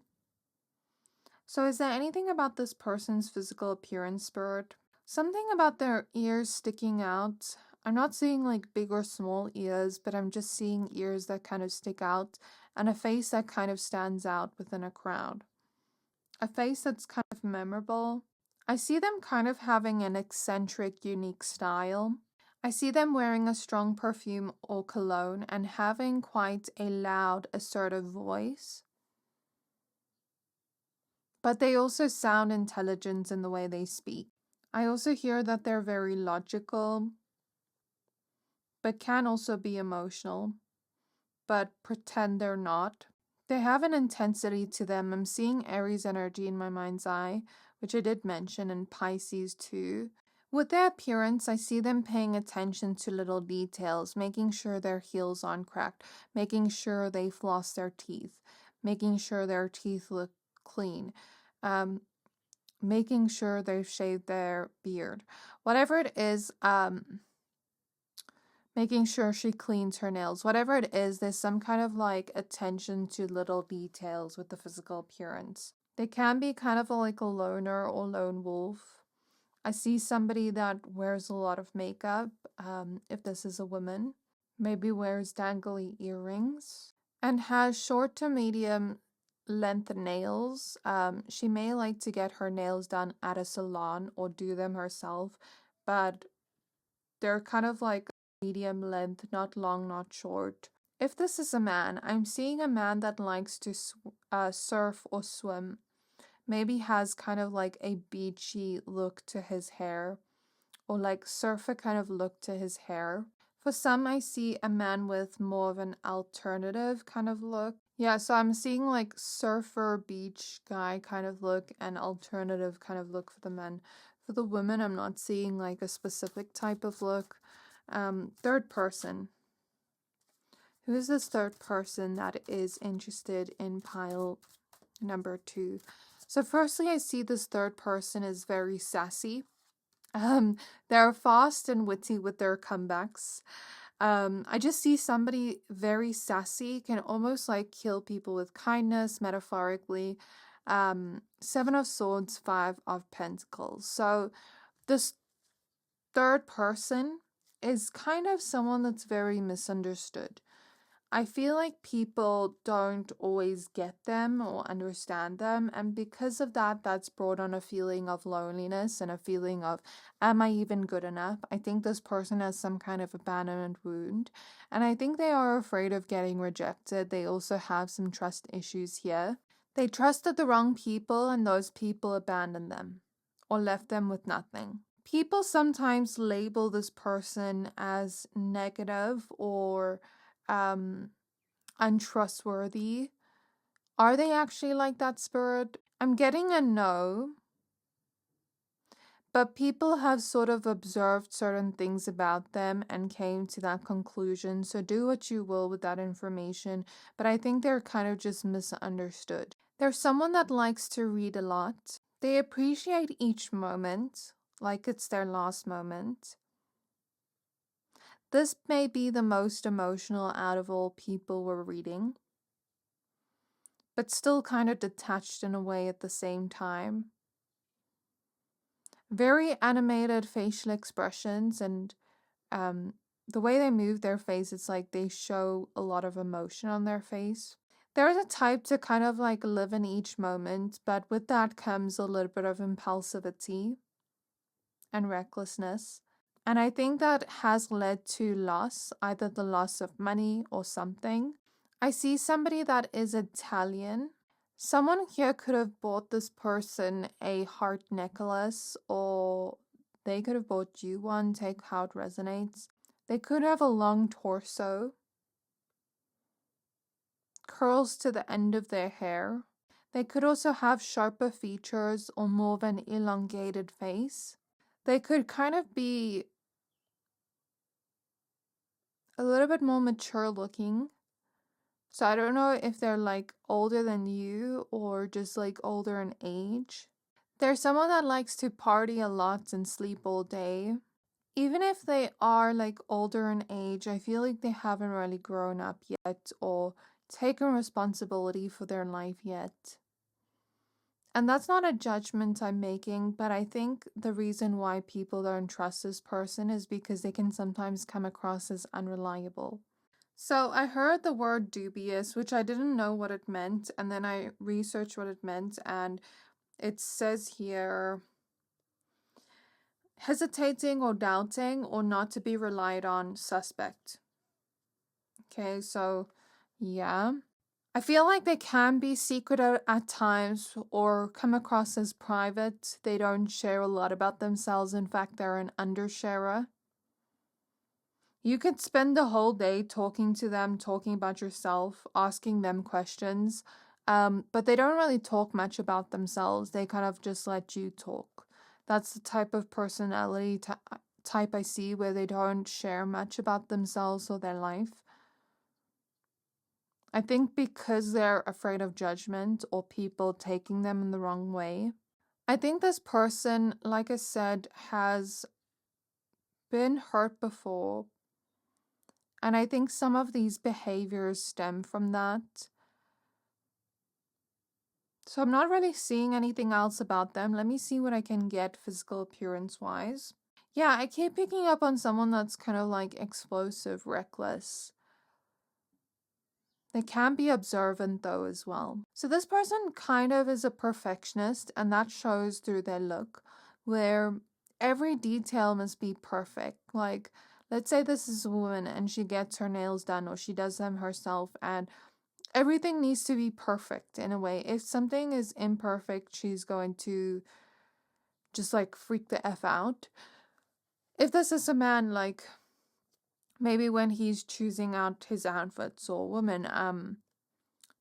So is there anything about this person's physical appearance, Spirit? Something about their ears sticking out. I'm not seeing like big or small ears, but I'm just seeing ears that kind of stick out and a face that kind of stands out within a crowd. A face that's kind of memorable. I see them kind of having an eccentric, unique style. I see them wearing a strong perfume or cologne and having quite a loud, assertive voice. But they also sound intelligent in the way they speak. I also hear that they're very logical, but can also be emotional, but pretend they're not. They have an intensity to them. I'm seeing Aries energy in my mind's eye, which I did mention, and Pisces too. With their appearance, I see them paying attention to little details, making sure their heels aren't cracked, making sure they floss their teeth, making sure their teeth look clean, making sure they've shaved their beard. Whatever it is, making sure she cleans her nails. Whatever it is, there's some kind of like attention to little details with the physical appearance. They can be kind of like a loner or lone wolf. I see somebody that wears a lot of makeup, if this is a woman. Maybe wears dangly earrings. And has short to medium length nails. She may like to get her nails done at a salon or do them herself. But they're kind of like medium length, not long, not short. If this is a man, I'm seeing a man that likes to surf or swim. Maybe has kind of like a beachy look to his hair, or like surfer kind of look to his hair. For some, I see a man with more of an alternative kind of look. Yeah, so I'm seeing like surfer beach guy kind of look and alternative kind of look for the men. For the women, I'm not seeing like a specific type of look. Third person. Who is this third person that is interested in pile number 2? So firstly, I see this third person is very sassy. They're fast and witty with their comebacks. I just see somebody very sassy, can almost like kill people with kindness, metaphorically. 7 of Swords, 5 of Pentacles. So this third person is kind of someone that's very misunderstood. I feel like people don't always get them or understand them, and because of that, that's brought on a feeling of loneliness and a feeling of, am I even good enough? I think this person has some kind of abandonment wound, and I think they are afraid of getting rejected. They also have some trust issues here. They trusted the wrong people, and those people abandoned them or left them with nothing. People sometimes label this person as negative or untrustworthy. Are they actually like that, Spirit? I'm getting a no, but people have sort of observed certain things about them and came to that conclusion. So do what you will with that information, but I think they're kind of just misunderstood. They're someone that likes to read a lot. They appreciate each moment like it's their last moment. This may be the most emotional out of all people we're reading, but still kind of detached in a way at the same time. Very animated facial expressions, and the way they move their face, it's like they show a lot of emotion on their face. There's a type to kind of like live in each moment, but with that comes a little bit of impulsivity and recklessness. And I think that has led to loss, either the loss of money or something. I see somebody that is Italian. Someone here could have bought this person a heart necklace, or they could have bought you one, take how it resonates. They could have a long torso, curls to the end of their hair. They could also have sharper features or more of an elongated face. They could kind of be a little bit more mature looking. So I don't know if they're like older than you or just like older in age. They're someone that likes to party a lot and sleep all day. Even if they are like older in age, I feel like they haven't really grown up yet or taken responsibility for their life yet. And that's not a judgment I'm making, but I think the reason why people don't trust this person is because they can sometimes come across as unreliable. So I heard the word dubious, which I didn't know what it meant, and then I researched what it meant, and it says here, hesitating or doubting or not to be relied on, suspect. Okay, so yeah. I feel like they can be secret at times or come across as private. They don't share a lot about themselves. In fact, they're an undersharer. You could spend the whole day talking to them, talking about yourself, asking them questions, but they don't really talk much about themselves. They kind of just let you talk. That's the type of personality type I see, where they don't share much about themselves or their life. I think because they're afraid of judgment or people taking them in the wrong way. I think this person, like I said, has been hurt before. And I think some of these behaviors stem from that. So I'm not really seeing anything else about them. Let me see what I can get physical appearance-wise. Yeah, I keep picking up on someone that's kind of like explosive, reckless. They can be observant though as well. So this person kind of is a perfectionist, and that shows through their look, where every detail must be perfect. Like, let's say this is a woman and she gets her nails done or she does them herself, and everything needs to be perfect in a way. If something is imperfect, she's going to just like freak the F out. If this is a man, like maybe when he's choosing out his outfits, or woman,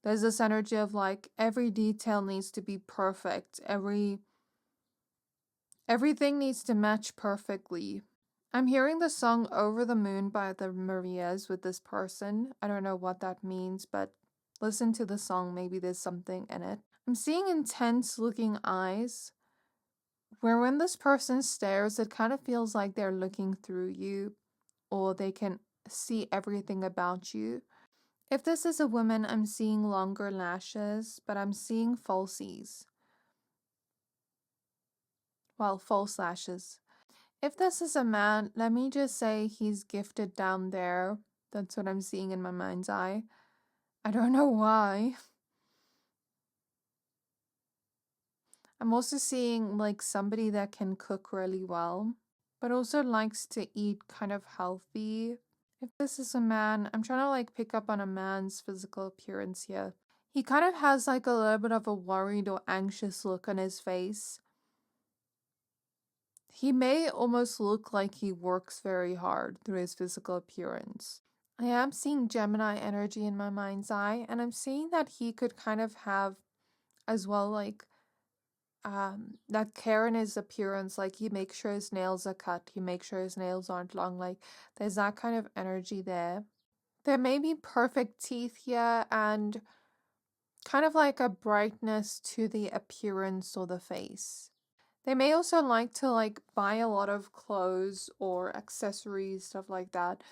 there's this energy of like every detail needs to be perfect. Every Everything needs to match perfectly. I'm hearing the song Over the Moon by the Marias with this person. I don't know what that means, but listen to the song. Maybe there's something in it. I'm seeing intense looking eyes, where when this person stares, it kind of feels like they're looking through you, or they can see everything about you. If this is a woman, I'm seeing longer lashes, but I'm seeing falsies. Well, false lashes. If this is a man, let me just say he's gifted down there. That's what I'm seeing in my mind's eye. I don't know why. I'm also seeing like somebody that can cook really well, but also likes to eat kind of healthy. If this is a man, I'm trying to like pick up on a man's physical appearance here. He kind of has like a little bit of a worried or anxious look on his face. He may almost look like he works very hard through his physical appearance. I am seeing Gemini energy in my mind's eye, and I'm seeing that he could kind of have as well like that care in his appearance, like he makes sure his nails are cut, he makes sure his nails aren't long, like there's that kind of energy there. There may be perfect teeth here and kind of like a brightness to the appearance or the face. They may also like to like buy a lot of clothes or accessories, stuff like that.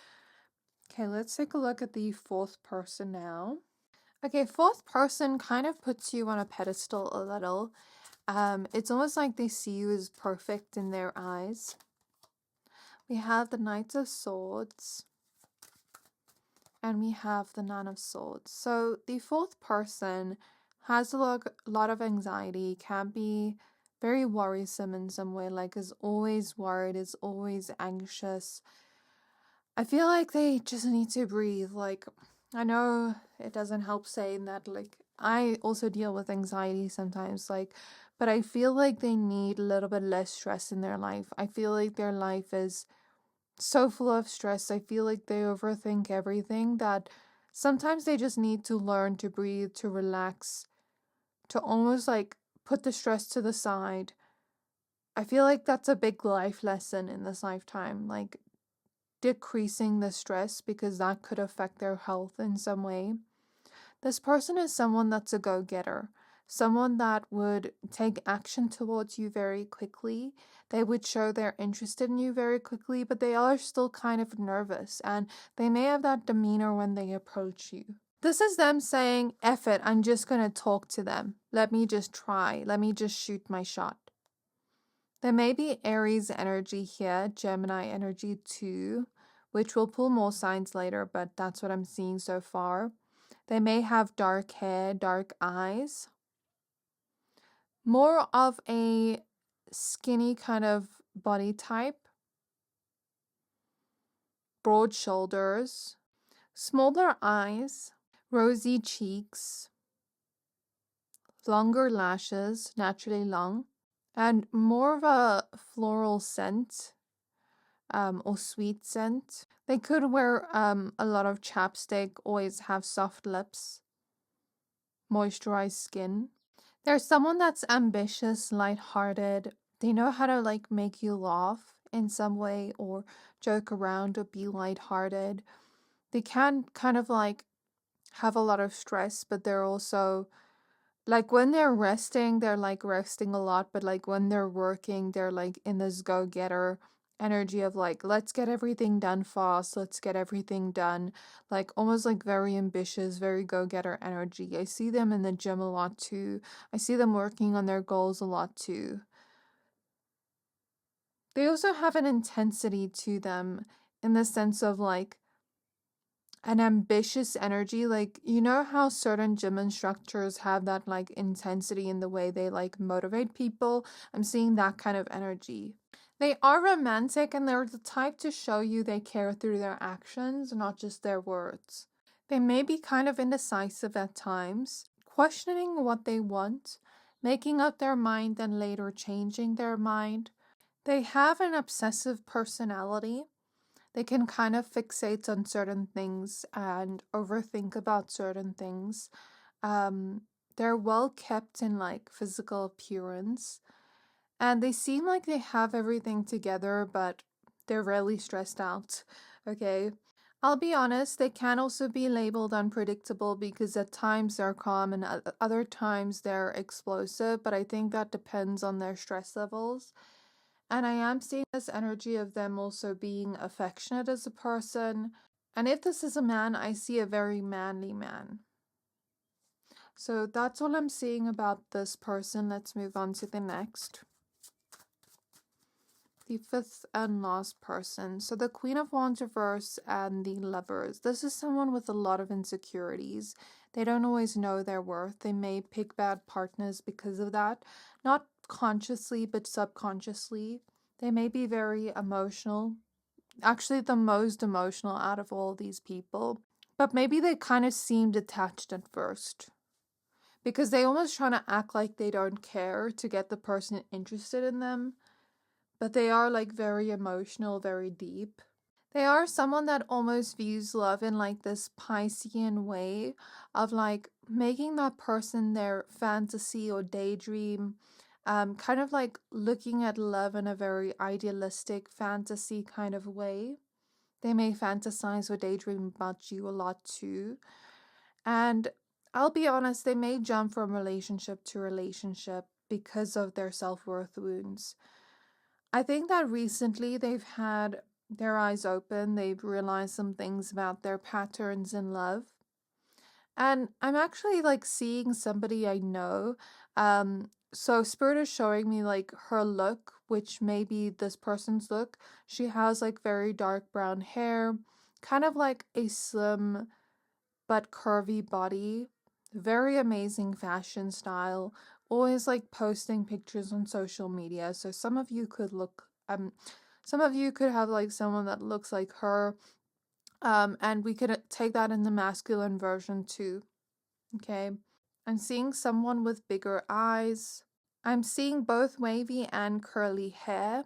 Okay, let's take a look at the fourth person now. Okay, fourth person kind of puts you on a pedestal a little. It's almost like they see you as perfect in their eyes. We have the Knight of Swords. And we have the Nine of Swords. So the fourth person has a lot of anxiety, can be very worrisome in some way, like is always worried, is always anxious. I feel like they just need to breathe. Like, I know it doesn't help saying that, like, I also deal with anxiety sometimes, like, but I feel like they need a little bit less stress in their life. I feel like their life is so full of stress. I feel like they overthink everything, that sometimes they just need to learn to breathe, to relax, to almost like put the stress to the side. I feel like that's a big life lesson in this lifetime, like decreasing the stress, because that could affect their health in some way. This person is someone that's a go-getter, someone that would take action towards you very quickly. They would show they're interested in you very quickly, but they are still kind of nervous, and they may have that demeanor when they approach you. This is them saying, F it, I'm just going to talk to them. Let me just try. Let me just shoot my shot. There may be Aries energy here, Gemini energy too, which will pull more signs later, but that's what I'm seeing so far. They may have dark hair, dark eyes. More of a skinny kind of body type. Broad shoulders. Smaller eyes. Rosy cheeks. Longer lashes, naturally long. And more of a floral scent. Or sweet scent. They could wear a lot of chapstick, always have soft lips, moisturized skin. They're someone that's ambitious, lighthearted. They know how to like make you laugh in some way, or joke around, or be lighthearted. They can kind of like have a lot of stress, but they're also like when they're resting, they're like resting a lot, but like when they're working, they're like in this go-getter energy of like, let's get everything done fast, let's get everything done, like almost like very ambitious, very go-getter energy. I see them in the gym a lot too. I see them working on their goals a lot too. They also have an intensity to them in the sense of like an ambitious energy. Like, you know how certain gym instructors have that like intensity in the way they like motivate people? I'm seeing that kind of energy. They are romantic, and they're the type to show you they care through their actions, not just their words. They may be kind of indecisive at times, questioning what they want, making up their mind and later changing their mind. They have an obsessive personality. They can kind of fixate on certain things and overthink about certain things. They're well kept in like physical appearance. And they seem like they have everything together, but they're really stressed out. Okay. I'll be honest, they can also be labeled unpredictable because at times they're calm and other times they're explosive, but I think that depends on their stress levels. And I am seeing this energy of them also being affectionate as a person. And if this is a man, I see a very manly man. So that's all I'm seeing about this person. Let's move on to the next. The fifth and last person. So the Queen of Wands reverse and the Lovers. This is someone with a lot of insecurities. They don't always know their worth. They may pick bad partners because of that. Not consciously, but subconsciously. They may be very emotional. Actually, the most emotional out of all these people. But maybe they kind of seem detached at first. Because they almost trying to act like they don't care to get the person interested in them. But they are like very emotional, very deep. They are someone that almost views love in like this Piscean way of like making that person their fantasy or daydream. Kind of like looking at love in a very idealistic fantasy kind of way. They may fantasize or daydream about you a lot too. And I'll be honest, they may jump from relationship to relationship because of their self-worth wounds. I think that recently they've had their eyes open. They've realized some things about their patterns in love. And I'm actually like seeing somebody I know. So Spirit is showing me like her look, which may be this person's look. She has like very dark brown hair, kind of like a slim but curvy body. Very amazing fashion style. Always like posting pictures on social media. So some of you could have like someone that looks like her. And we could take that in the masculine version too. Okay. I'm seeing someone with bigger eyes. I'm seeing both wavy and curly hair.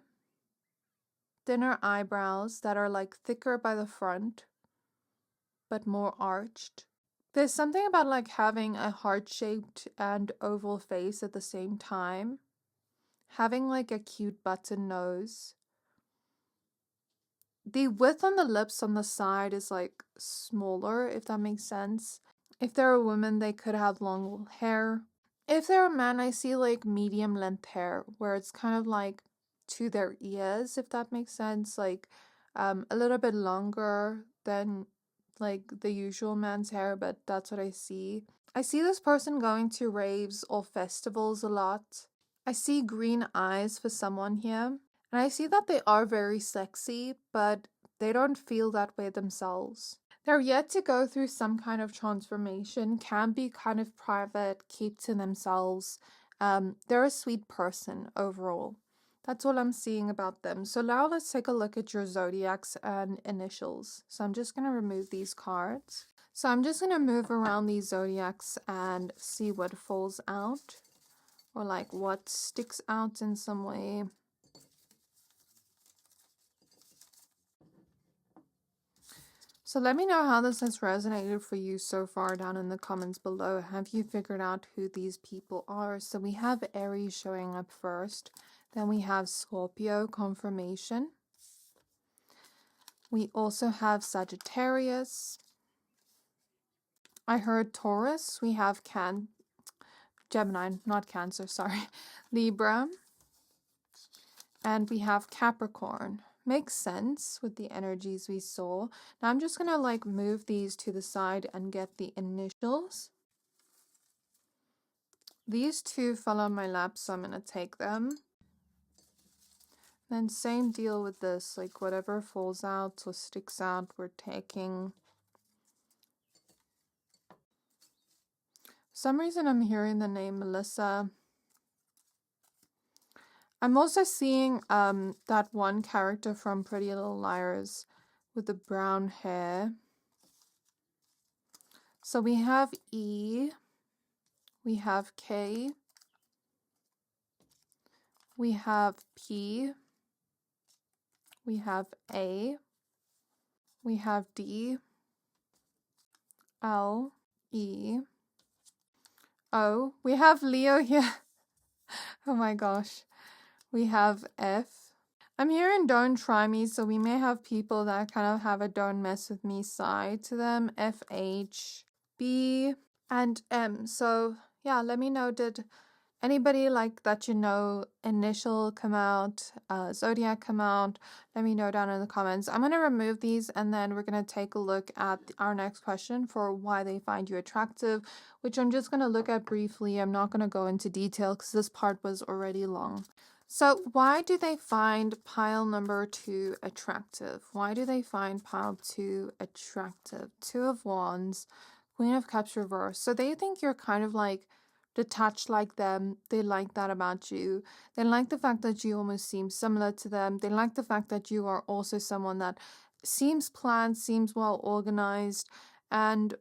Thinner eyebrows that are like thicker by the front, but more arched. There's something about like having a heart-shaped and oval face at the same time. Having like a cute button nose. The width on the lips on the side is like smaller, if that makes sense. If they're a woman, they could have long hair. If they're a man, I see like medium length hair where it's kind of like to their ears, if that makes sense. Like a little bit longer than like the usual man's hair, but that's what I see. I see this person going to raves or festivals a lot. I see green eyes for someone here. And I see that they are very sexy, but they don't feel that way themselves. They're yet to go through some kind of transformation, can be kind of private, keep to themselves. They're a sweet person overall. That's all I'm seeing about them. So now let's take a look at your zodiacs and initials. So I'm just going to remove these cards. So I'm just going to move around these zodiacs and see what falls out. Or like what sticks out in some way. So let me know how this has resonated for you so far down in the comments below. Have you figured out who these people are? So we have Aries showing up first. Then we have Scorpio, confirmation. We also have Sagittarius. I heard Taurus. We have Gemini, not Cancer, sorry. Libra. And we have Capricorn. Makes sense with the energies we saw. Now I'm just going to like move these to the side and get the initials. These two fell on my lap, so I'm going to take them. Then same deal with this, like whatever falls out or sticks out, we're taking. For some reason I'm hearing the name Melissa. I'm also seeing that one character from Pretty Little Liars with the brown hair. So we have E, we have K, we have P, we have A, we have D, L, E, O. We have Leo here. Oh my gosh. We have F. I'm hearing don't try me, so we may have people that kind of have a don't mess with me side to them. F, H, B, and M. So yeah, let me know, did anybody like that initial come out, zodiac come out? Let me know down in the comments. I'm going to remove these and then we're going to take a look at our next question for why they find you attractive, which I'm just going to look at briefly. I'm not going to go into detail because this part was already long. So why do they find pile number 2 attractive? Why do they find pile 2 attractive? 2 of Wands, Queen of Cups reverse. So they think you're kind of like detached like them. They like that about you. They like the fact that you almost seem similar to them. They like the fact that you are also someone that seems planned, seems well organized, and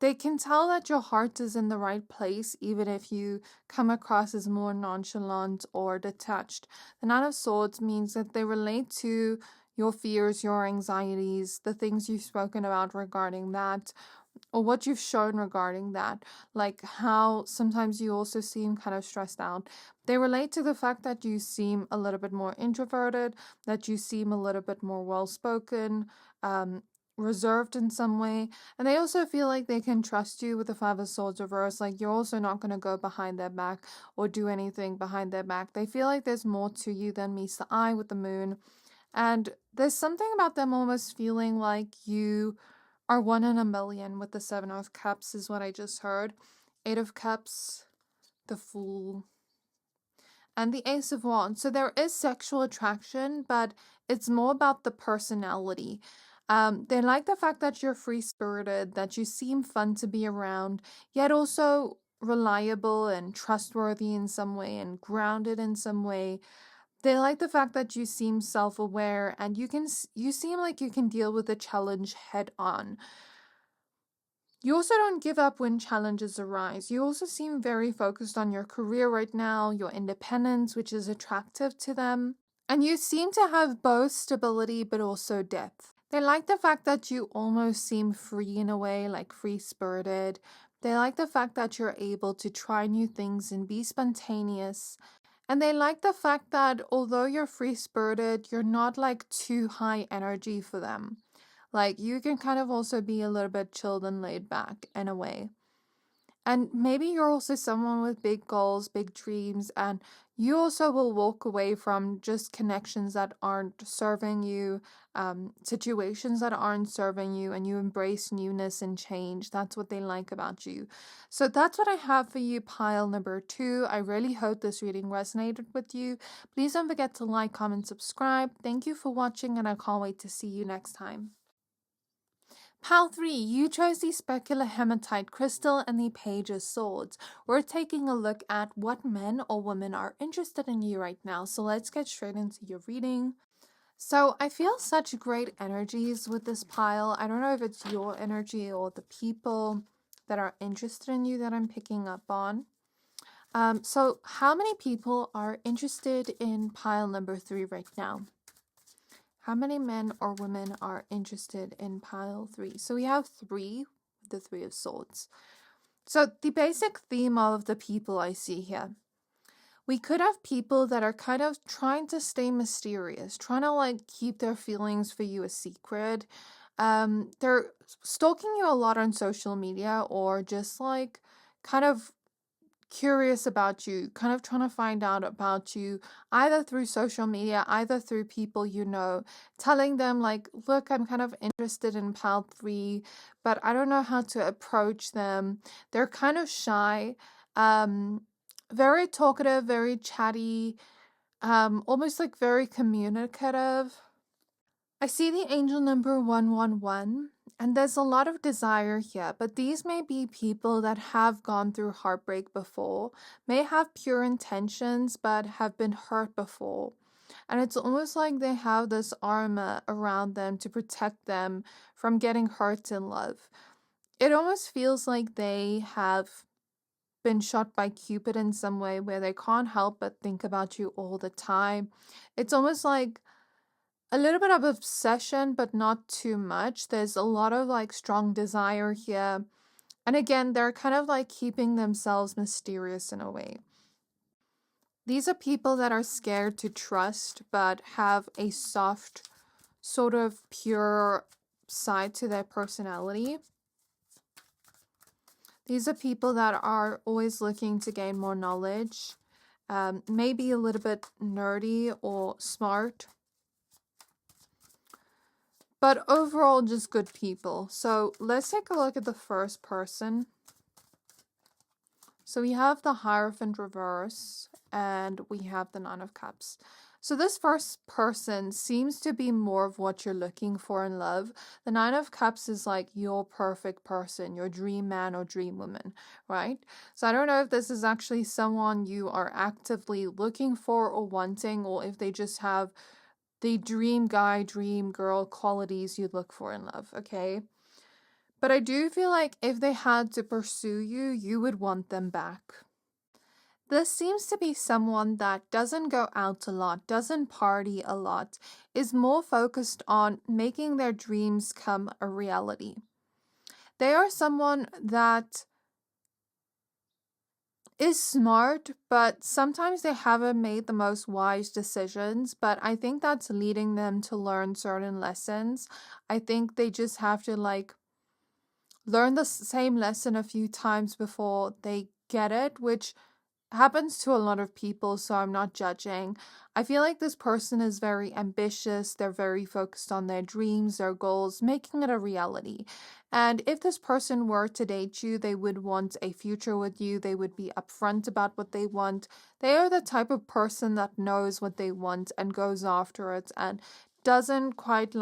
they can tell that your heart is in the right place even if you come across as more nonchalant or detached. The Nine of Swords means that they relate to your fears, your anxieties, the things you've spoken about regarding that, or what you've shown regarding that, like how sometimes you also seem kind of stressed out. They relate to the fact that you seem a little bit more introverted, that you seem a little bit more well-spoken, reserved in some way, and they also feel like they can trust you with the Five of Swords reverse. Like you're also not going to go behind their back or do anything behind their back. They feel like there's more to you than meets the eye with the Moon, and there's something about them almost feeling like you are one in a million with the Seven of Cups is what I just heard. Eight of Cups, the Fool, and the Ace of Wands. So there is sexual attraction, but it's more about the personality. They like the fact that you're free-spirited, that you seem fun to be around, yet also reliable and trustworthy in some way and grounded in some way. They like the fact that you seem self-aware and you seem like you can deal with a challenge head on. You also don't give up when challenges arise. You also seem very focused on your career right now, your independence, which is attractive to them. And you seem to have both stability but also depth. They like the fact that you almost seem free in a way, like free-spirited. They like the fact that you're able to try new things and be spontaneous. And they like the fact that although you're free-spirited, you're not like too high energy for them. Like you can kind of also be a little bit chilled and laid back in a way. And maybe you're also someone with big goals, big dreams, and you also will walk away from just connections that aren't serving you, situations that aren't serving you, and you embrace newness and change. That's what they like about you. So that's what I have for you, pile number 2. I really hope this reading resonated with you. Please don't forget to like, comment, subscribe. Thank you for watching, and I can't wait to see you next time. Pile 3, you chose the Specular Hematite Crystal and the Page of Swords. We're taking a look at what men or women are interested in you right now, so let's get straight into your reading. So I feel such great energies with this pile. I don't know if it's your energy or the people that are interested in you that I'm picking up on. So how many people are interested in pile number 3 right now? How many men or women are interested in pile 3? So we have 3, the 3 of Swords. So the basic theme of the people I see here. We could have people that are kind of trying to stay mysterious, trying to like keep their feelings for you a secret. They're stalking you a lot on social media or just like kind of curious about you, kind of trying to find out about you, either through social media, either through people you know, telling them like, look, I'm kind of interested in pile 3, but I don't know how to approach them. They're kind of shy, very talkative, very chatty, almost like very communicative. I see the angel number 111, and there's a lot of desire here, but these may be people that have gone through heartbreak before, may have pure intentions, but have been hurt before. And it's almost like they have this armor around them to protect them from getting hurt in love. It almost feels like they have been shot by Cupid in some way where they can't help but think about you all the time. It's almost like a little bit of obsession, but not too much. There's a lot of like strong desire here. And again, they're kind of like keeping themselves mysterious in a way. These are people that are scared to trust but have a soft, sort of pure side to their personality. These are people that are always looking to gain more knowledge, maybe a little bit nerdy or smart, but overall just good people. So let's take a look at the first person. So we have the Hierophant reverse and we have the Nine of Cups. So this first person seems to be more of what you're looking for in love. The Nine of Cups is like your perfect person, your dream man or dream woman, right? So I don't know if this is actually someone you are actively looking for or wanting, or if they just have the dream guy, dream girl qualities you look for in love, okay? But I do feel like if they had to pursue you, you would want them back. This seems to be someone that doesn't go out a lot, doesn't party a lot, is more focused on making their dreams come a reality. They are someone that is smart, but sometimes they haven't made the most wise decisions, but I think that's leading them to learn certain lessons. I think they just have to learn the same lesson a few times before they get it, which happens to a lot of people, so I'm not judging. I feel like this person is very ambitious. They're very focused on their dreams, their goals, making it a reality. And if this person were to date you, they would want a future with you. They would be upfront about what they want. They are the type of person that knows what they want and goes after it and doesn't quite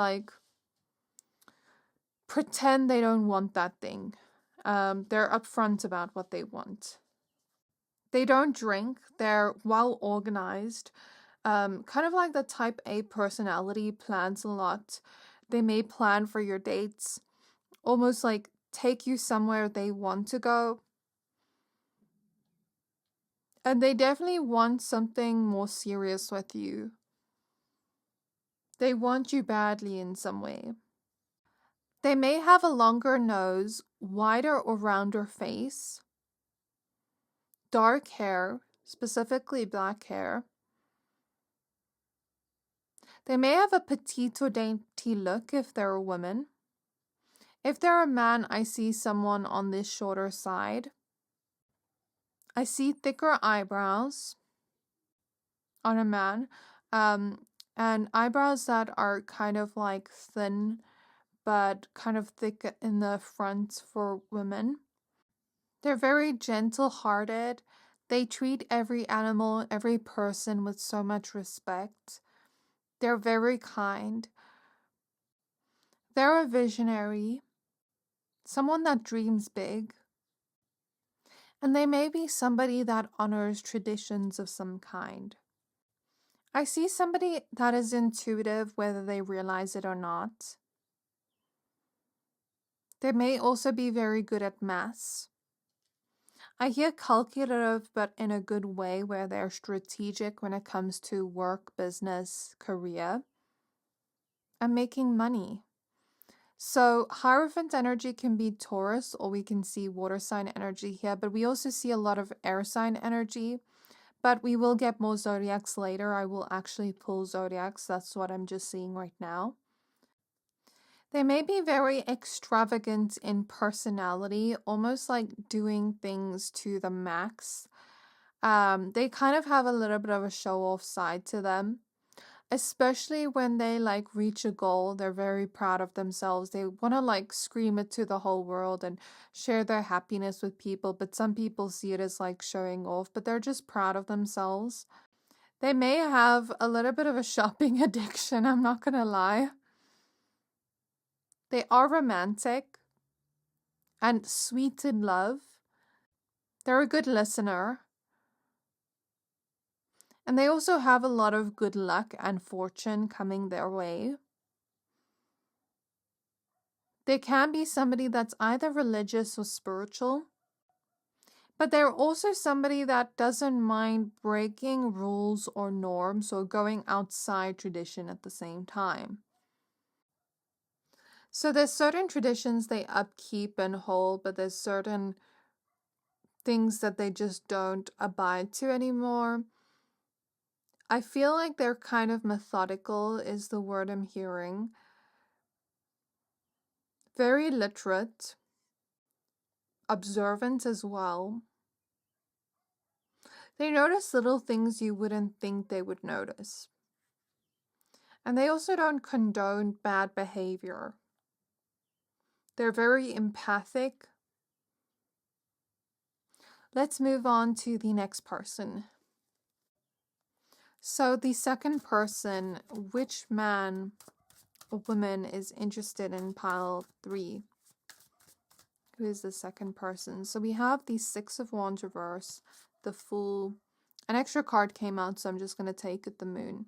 pretend they don't want that thing. They're upfront about what they want. They don't drink. They're well organized. Kind of like the type A personality, plans a lot. They may plan for your dates, almost like take you somewhere they want to go. And they definitely want something more serious with you. They want you badly in some way. They may have a longer nose, wider or rounder face, dark hair, specifically black hair. They may have a petite or dainty look if they're a woman. If they're a man, I see someone on this shorter side. I see thicker eyebrows on a man, and eyebrows that are kind of like thin, but kind of thick in the front for women. They're very gentle-hearted. They treat every animal, every person with so much respect. They're very kind. They're a visionary, someone that dreams big. And they may be somebody that honors traditions of some kind. I see somebody that is intuitive whether they realize it or not. They may also be very good at maths. I hear calculative, but in a good way where they're strategic when it comes to work, business, career, and making money. So Hierophant energy can be Taurus, or we can see water sign energy here, but we also see a lot of air sign energy. But we will get more zodiacs later. I will actually pull zodiacs. That's what I'm just seeing right now. They may be very extravagant in personality, almost like doing things to the max. They kind of have a little bit of a show-off side to them. Especially when they reach a goal, they're very proud of themselves. They want to scream it to the whole world and share their happiness with people. But some people see it as showing off, but they're just proud of themselves. They may have a little bit of a shopping addiction, I'm not gonna lie. They are romantic and sweet in love. They're a good listener. And they also have a lot of good luck and fortune coming their way. They can be somebody that's either religious or spiritual. But they're also somebody that doesn't mind breaking rules or norms or going outside tradition at the same time. So there's certain traditions they upkeep and hold, but there's certain things that they just don't abide to anymore. I feel like they're kind of methodical is the word I'm hearing. Very literate. Observant as well. They notice little things you wouldn't think they would notice. And they also don't condone bad behavior. They're very empathic. Let's move on to the next person. So the second person, which man or woman is interested in pile 3? Who is the second person? So we have the Six of Wands reverse, the Fool. An extra card came out, so I'm just going to take it, the Moon.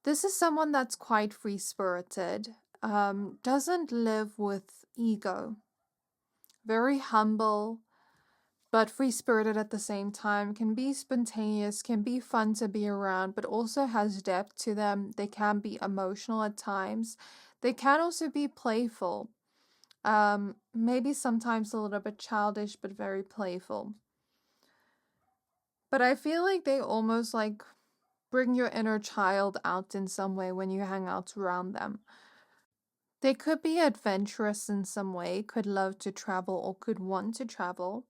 This is someone that's quite free-spirited, doesn't live with ego. Very humble, but free-spirited at the same time, can be spontaneous, can be fun to be around, but also has depth to them. They can be emotional at times. They can also be playful. Maybe sometimes a little bit childish, but very playful. But I feel like they almost like bring your inner child out in some way when you hang out around them. They could be adventurous in some way, could love to travel or could want to travel.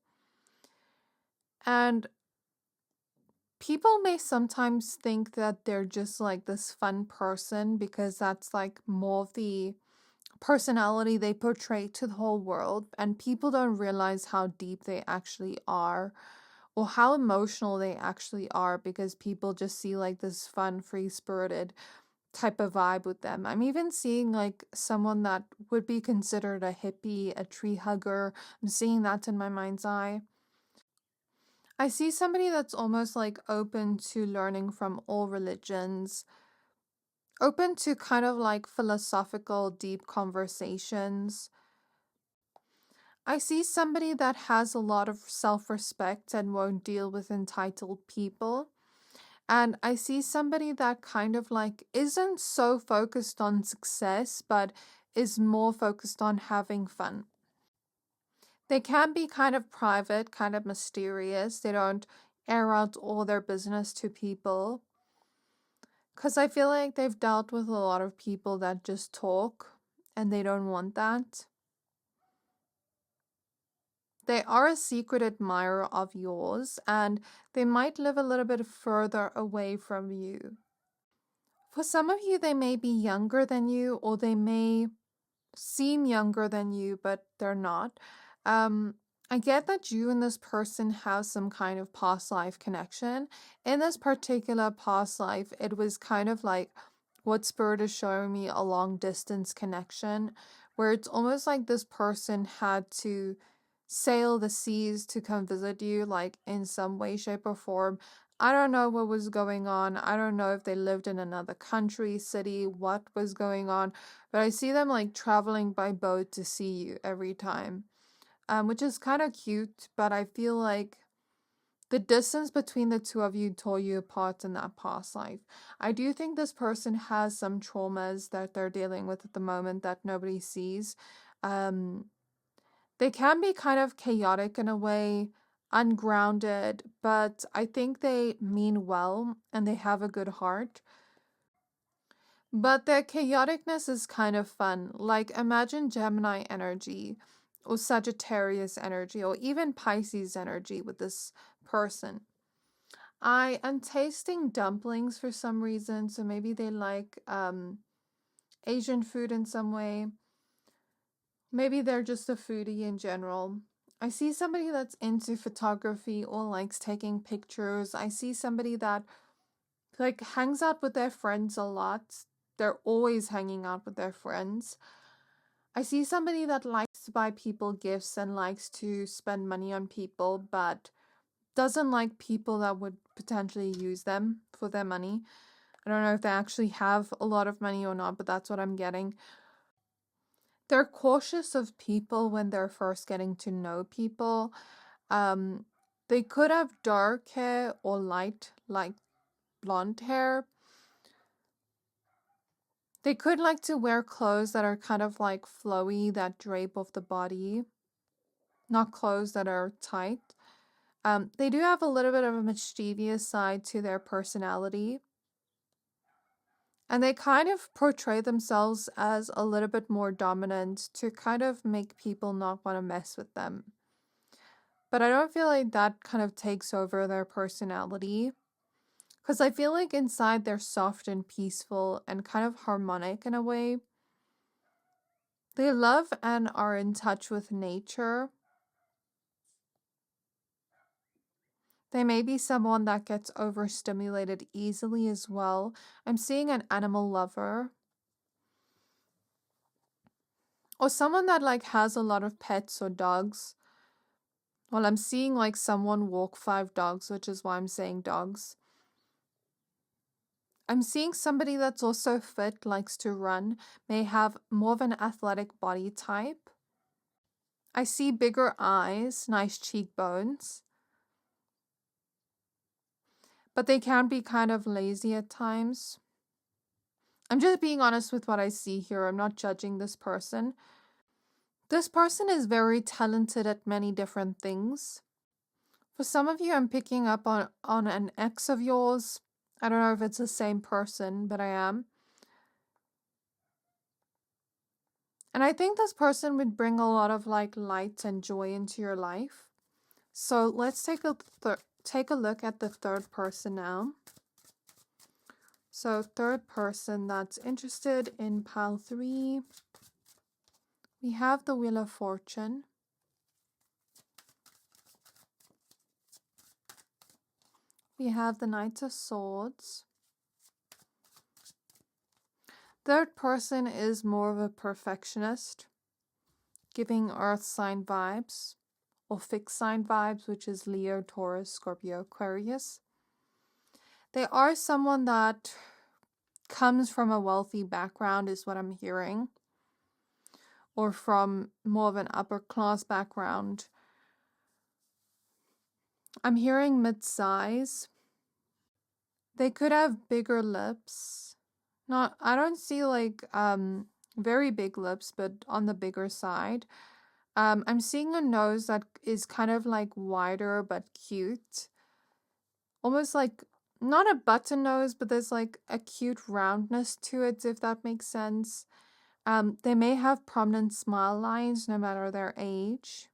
And people may sometimes think that they're just like this fun person because that's like more of the personality they portray to the whole world, and people don't realize how deep they actually are or how emotional they actually are because people just see like this fun, free-spirited type of vibe with them. I'm even seeing like someone that would be considered a hippie, a tree hugger. I'm seeing that in my mind's eye. I see somebody that's almost like open to learning from all religions, open to kind of like philosophical, deep conversations. I see somebody that has a lot of self-respect and won't deal with entitled people. And I see somebody that kind of like isn't so focused on success, but is more focused on having fun. They can be kind of private, kind of mysterious. They don't air out all their business to people. Because I feel like they've dealt with a lot of people that just talk and they don't want that. They are a secret admirer of yours and they might live a little bit further away from you. For some of you, they may be younger than you or they may seem younger than you, but they're not. I get that you and this person have some kind of past life connection. In this particular past life, it was kind of like what Spirit is showing me, a long distance connection, where it's almost like this person had to sail the seas to come visit you, like in some way, shape, or form. I don't know what was going on. I don't know if they lived in another country, city, what was going on, but I see them like traveling by boat to see you every time, which is kind of cute, but I feel like the distance between the two of you tore you apart in that past life. I do think this person has some traumas that they're dealing with at the moment that nobody sees. They can be kind of chaotic in a way, ungrounded, but I think they mean well and they have a good heart. But their chaoticness is kind of fun. Like imagine Gemini energy or Sagittarius energy or even Pisces energy with this person. I am tasting dumplings for some reason, so maybe they like Asian food in some way. Maybe they're just a foodie in general. I see somebody that's into photography or likes taking pictures. I see somebody that like hangs out with their friends a lot. They're always hanging out with their friends. I see somebody that likes to buy people gifts and likes to spend money on people, but doesn't like people that would potentially use them for their money. I don't know if they actually have a lot of money or not, but that's what I'm getting. They're cautious of people when they're first getting to know people. They could have dark hair or light, like blonde hair. They could like to wear clothes that are kind of like flowy, that drape off the body. Not clothes that are tight. They do have a little bit of a mischievous side to their personality. And they kind of portray themselves as a little bit more dominant to kind of make people not want to mess with them. But I don't feel like that kind of takes over their personality. Because I feel like inside they're soft and peaceful and kind of harmonic in a way. They love and are in touch with nature. They may be someone that gets overstimulated easily as well. I'm seeing an animal lover. Or someone that like has a lot of pets or dogs. Well, I'm seeing like someone walk 5 dogs, which is why I'm saying dogs. I'm seeing somebody that's also fit, likes to run, may have more of an athletic body type. I see bigger eyes, nice cheekbones. But they can be kind of lazy at times. I'm just being honest with what I see here. I'm not judging this person. This person is very talented at many different things. For some of you, I'm picking up on an ex of yours. I don't know if it's the same person, but I am. And I think this person would bring a lot of like light and joy into your life. So let's take a look at the third person now. So third person that's interested in pile 3. We have the Wheel of Fortune. We have the Knight of Swords. Third person is more of a perfectionist, giving earth sign vibes, or fixed sign vibes, which is Leo, Taurus, Scorpio, Aquarius. They are someone that comes from a wealthy background, is what I'm hearing, or from more of an upper class background. I'm hearing mid-size. They could have bigger lips. I don't see like very big lips, but on the bigger side. I'm seeing a nose that is kind of like wider but cute. Almost like not a button nose, but there's like a cute roundness to it, if that makes sense. They may have prominent smile lines no matter their age.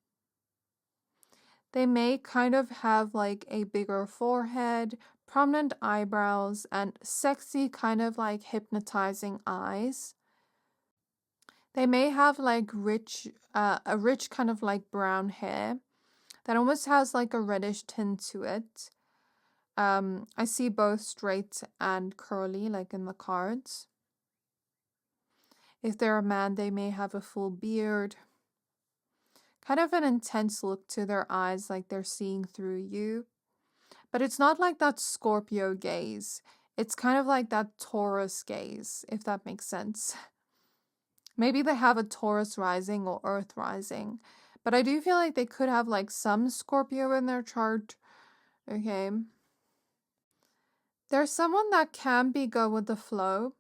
They may kind of have like a bigger forehead, prominent eyebrows, and sexy kind of like hypnotizing eyes. They may have like a rich kind of like brown hair that almost has like a reddish tint to it. I see both straight and curly like in the cards. If they're a man, they may have a full beard. Kind of an intense look to their eyes, like they're seeing through you. But it's not like that Scorpio gaze. It's kind of like that Taurus gaze, if that makes sense. Maybe they have a Taurus rising or Earth rising. But I do feel like they could have like some Scorpio in their chart. Okay. There's someone that can be go with the flow,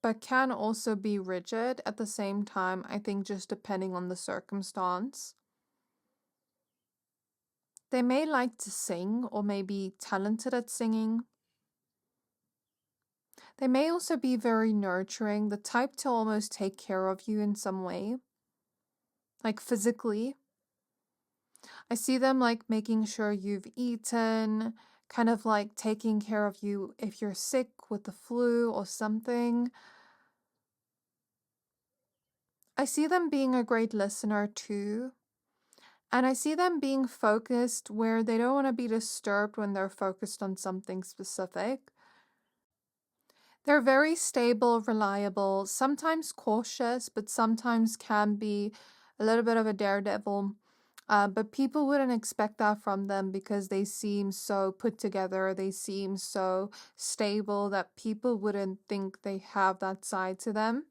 but can also be rigid at the same time, I think, just depending on the circumstance. They may like to sing or may be talented at singing. They may also be very nurturing, the type to almost take care of you in some way, like physically. I see them like making sure you've eaten, kind of like taking care of you if you're sick with the flu or something. I see them being a great listener too. And I see them being focused where they don't want to be disturbed when they're focused on something specific. They're very stable, reliable, sometimes cautious, but sometimes can be a little bit of a daredevil. But people wouldn't expect that from them because they seem so put together. They seem so stable that people wouldn't think they have that side to them.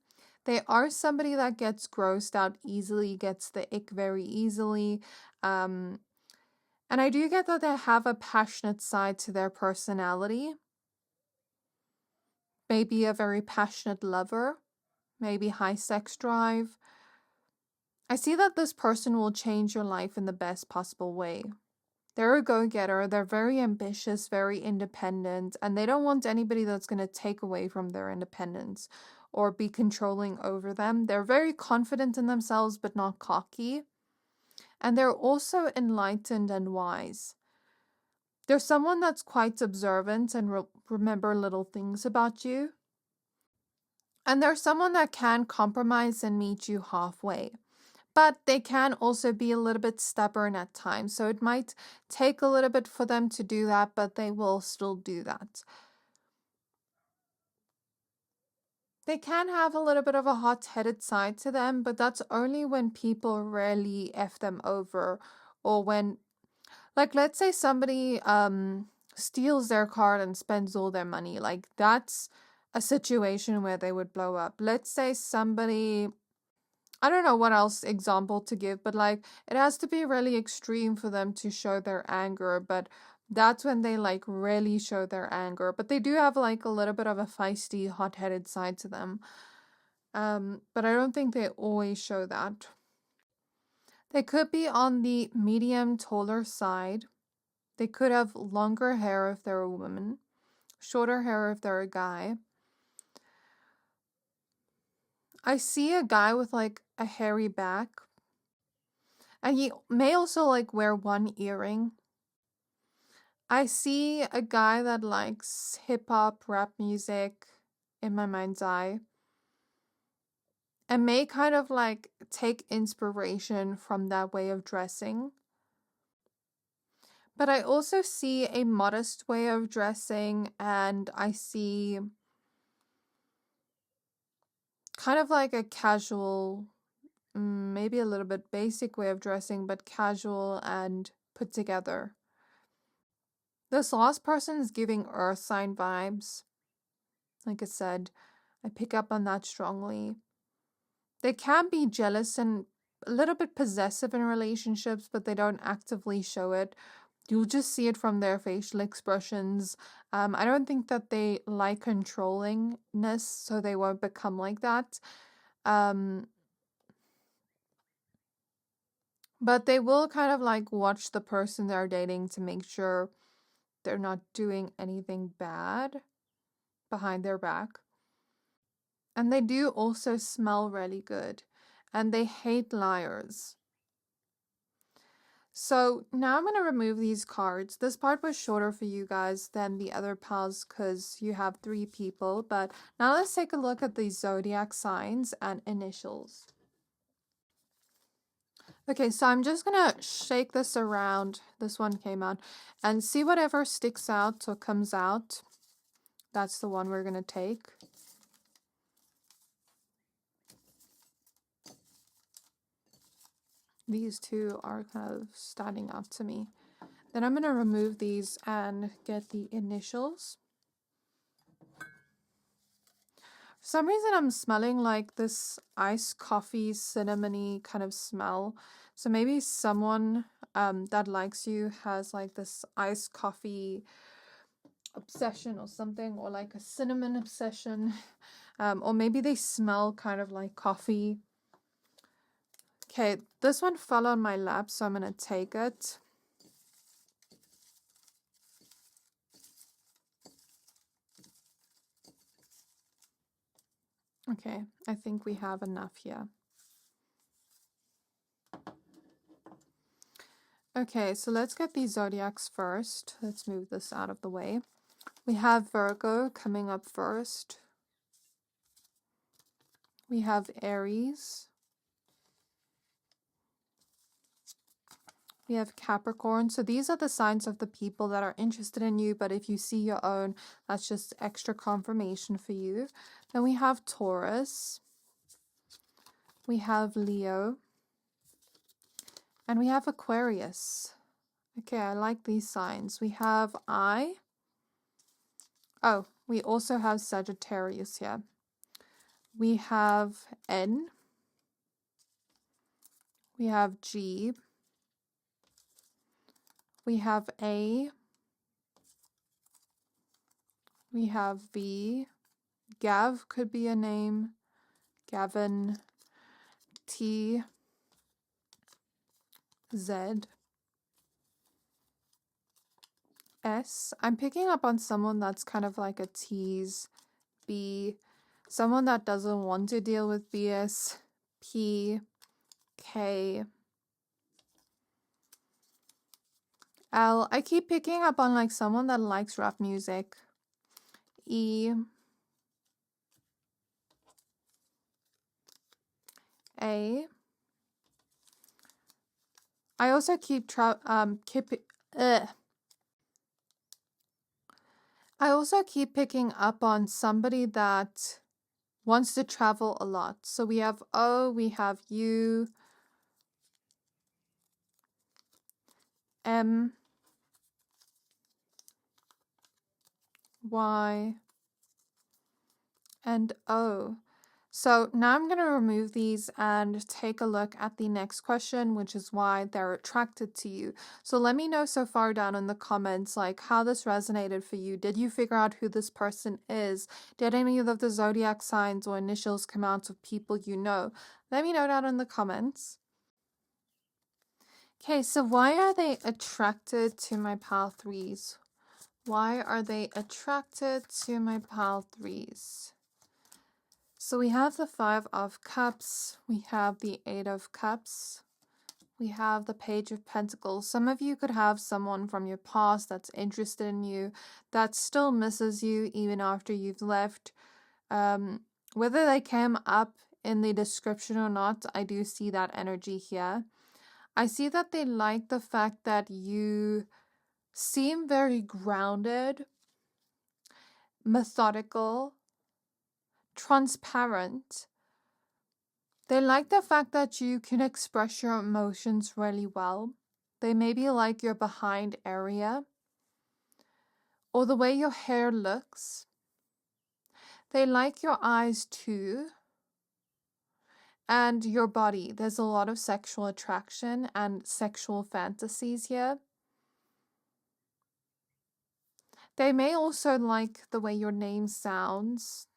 They are somebody that gets grossed out easily, gets the ick very easily. And I do get that they have a passionate side to their personality. Maybe a very passionate lover. Maybe high sex drive. I see that this person will change your life in the best possible way. They're a go-getter. They're very ambitious, very independent, and they don't want anybody that's going to take away from their independence or be controlling over them. They're very confident in themselves, but not cocky. And they're also enlightened and wise. They're someone that's quite observant and remember little things about you. And they're someone that can compromise and meet you halfway. But they can also be a little bit stubborn at times. So it might take a little bit for them to do that, but they will still do that. They can have a little bit of a hot-headed side to them, but that's only when people really F them over, or when, like, let's say somebody steals their card and spends all their money. Like, that's a situation where they would blow up. Let's say somebody, I don't know what else example to give, but like it has to be really extreme for them to show their anger, but that's when they like really show their anger. But they do have like a little bit of a feisty, hot-headed side to them. But I don't think they always show that. They could be on the medium, taller side. They could have longer hair if they're a woman, shorter hair if they're a guy. I see a guy with like a hairy back. And he may also like wear one earring. I see a guy that likes hip-hop, rap music in my mind's eye. And may kind of like take inspiration from that way of dressing. But I also see a modest way of dressing, and I see kind of like a casual, maybe a little bit basic way of dressing, but casual and put together. This last person is giving earth sign vibes. Like I said, I pick up on that strongly. They can be jealous and a little bit possessive in relationships, but they don't actively show it. You'll just see it from their facial expressions. I don't think that they like controllingness, so they won't become like that. But they will kind of like watch the person they're dating to make sure they're not doing anything bad behind their back. And they do also smell really good. And they hate liars. So now I'm going to remove these cards. This part was shorter for you guys than the other piles because you have 3 people. But now let's take a look at the zodiac signs and initials. Okay, so I'm just going to shake this around. This one came out. And see whatever sticks out or comes out. That's the one we're going to take. These 2 are kind of standing out to me. Then I'm going to remove these and get the initials. For some reason I'm smelling like this iced coffee, cinnamony kind of smell. So maybe someone that likes you has like this iced coffee obsession or something, or like a cinnamon obsession. Or maybe they smell kind of like coffee. Okay, this one fell on my lap, so I'm going to take it. Okay, I think we have enough here. Okay, so let's get these zodiacs first. Let's move this out of the way. We have Virgo coming up first. We have Aries. We have Capricorn. So these are the signs of the people that are interested in you, but if you see your own, that's just extra confirmation for you. Then we have Taurus. We have Leo. And we have Aquarius. Okay, I like these signs. We have I. Oh, we also have Sagittarius here. We have N. We have G. We have A. We have V. Gav could be a name. Gavin. T. Z. S. I'm picking up on someone that's kind of like a tease. B. Someone that doesn't want to deal with BS. P. K. L. I keep picking up on like someone that likes rap music. E. A. I also keep I also keep picking up on somebody that wants to travel a lot. So we have O, we have U, M, Y, and O. So now I'm going to remove these and take a look at the next question, which is why they're attracted to you. So let me know so far down in the comments, like how this resonated for you. Did you figure out who this person is? Did any of the zodiac signs or initials come out of people you know? Let me know down in the comments. Okay, so why are they attracted to my pile threes? Why are they attracted to my pile threes? So we have the 5 of Cups, we have the 8 of Cups, we have the Page of Pentacles. Some of you could have someone from your past that's interested in you, that still misses you even after you've left. Whether they came up in the description or not, I do see that energy here. I see that they like the fact that you seem very grounded, methodical, transparent. They like the fact that you can express your emotions really well. They maybe like your behind area or the way your hair looks. They like your eyes too. And your body. There's a lot of sexual attraction and sexual fantasies here. They may also like the way your name sounds.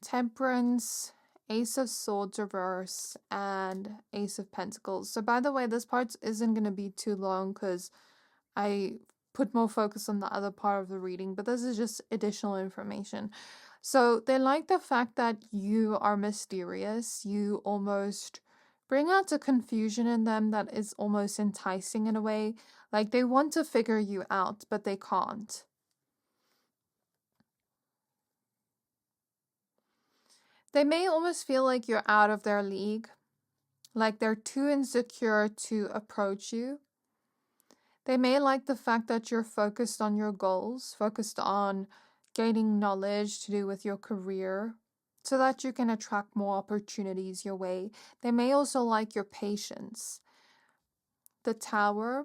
Temperance, Ace of Swords reverse, and Ace of Pentacles. So by the way, this part isn't going to be too long because I put more focus on the other part of the reading, but this is just additional information. So they like the fact that you are mysterious. You almost bring out a confusion in them that is almost enticing in a way. Like they want to figure you out, but they can't. They may almost feel like you're out of their league, like they're too insecure to approach you. They may like the fact that you're focused on your goals, focused on gaining knowledge to do with your career, so that you can attract more opportunities your way. They may also like your patience. The Tower,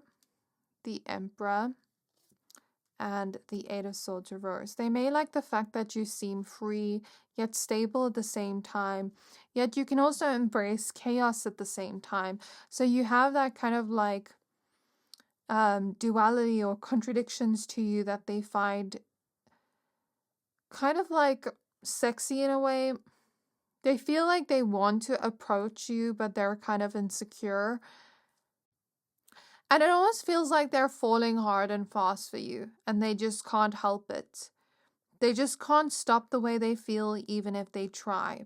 the Emperor, and the 8 of Swords reverse. They may like the fact that you seem free, yet stable at the same time, yet you can also embrace chaos at the same time. So you have that kind of like duality or contradictions to you that they find kind of like sexy in a way. They feel like they want to approach you, but they're kind of insecure. And it almost feels like they're falling hard and fast for you, and they just can't help it. They just can't stop the way they feel, even if they try.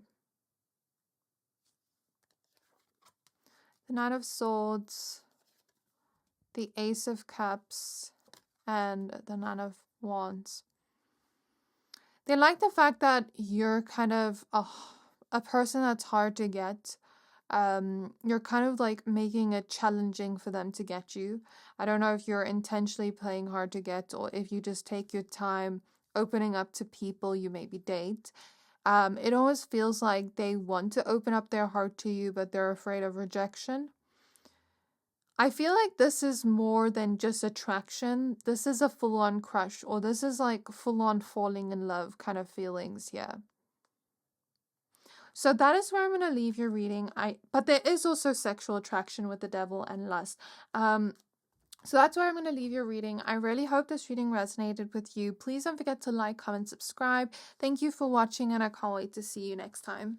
The Knight of Swords, the Ace of Cups, and the Nine of Wands. They like the fact that you're kind of a person that's hard to get. You're kind of like making it challenging for them to get you. I don't know if you're intentionally playing hard to get or if you just take your time opening up to people you maybe date. It always feels like they want to open up their heart to you, but they're afraid of rejection. I feel like this is more than just attraction. This is a full-on crush, or this is like full-on falling in love kind of feelings, yeah. So that is where I'm going to leave your reading. But there is also sexual attraction with the devil and lust. So that's where I'm going to leave your reading. I really hope this reading resonated with you. Please don't forget to like, comment, subscribe. Thank you for watching, and I can't wait to see you next time.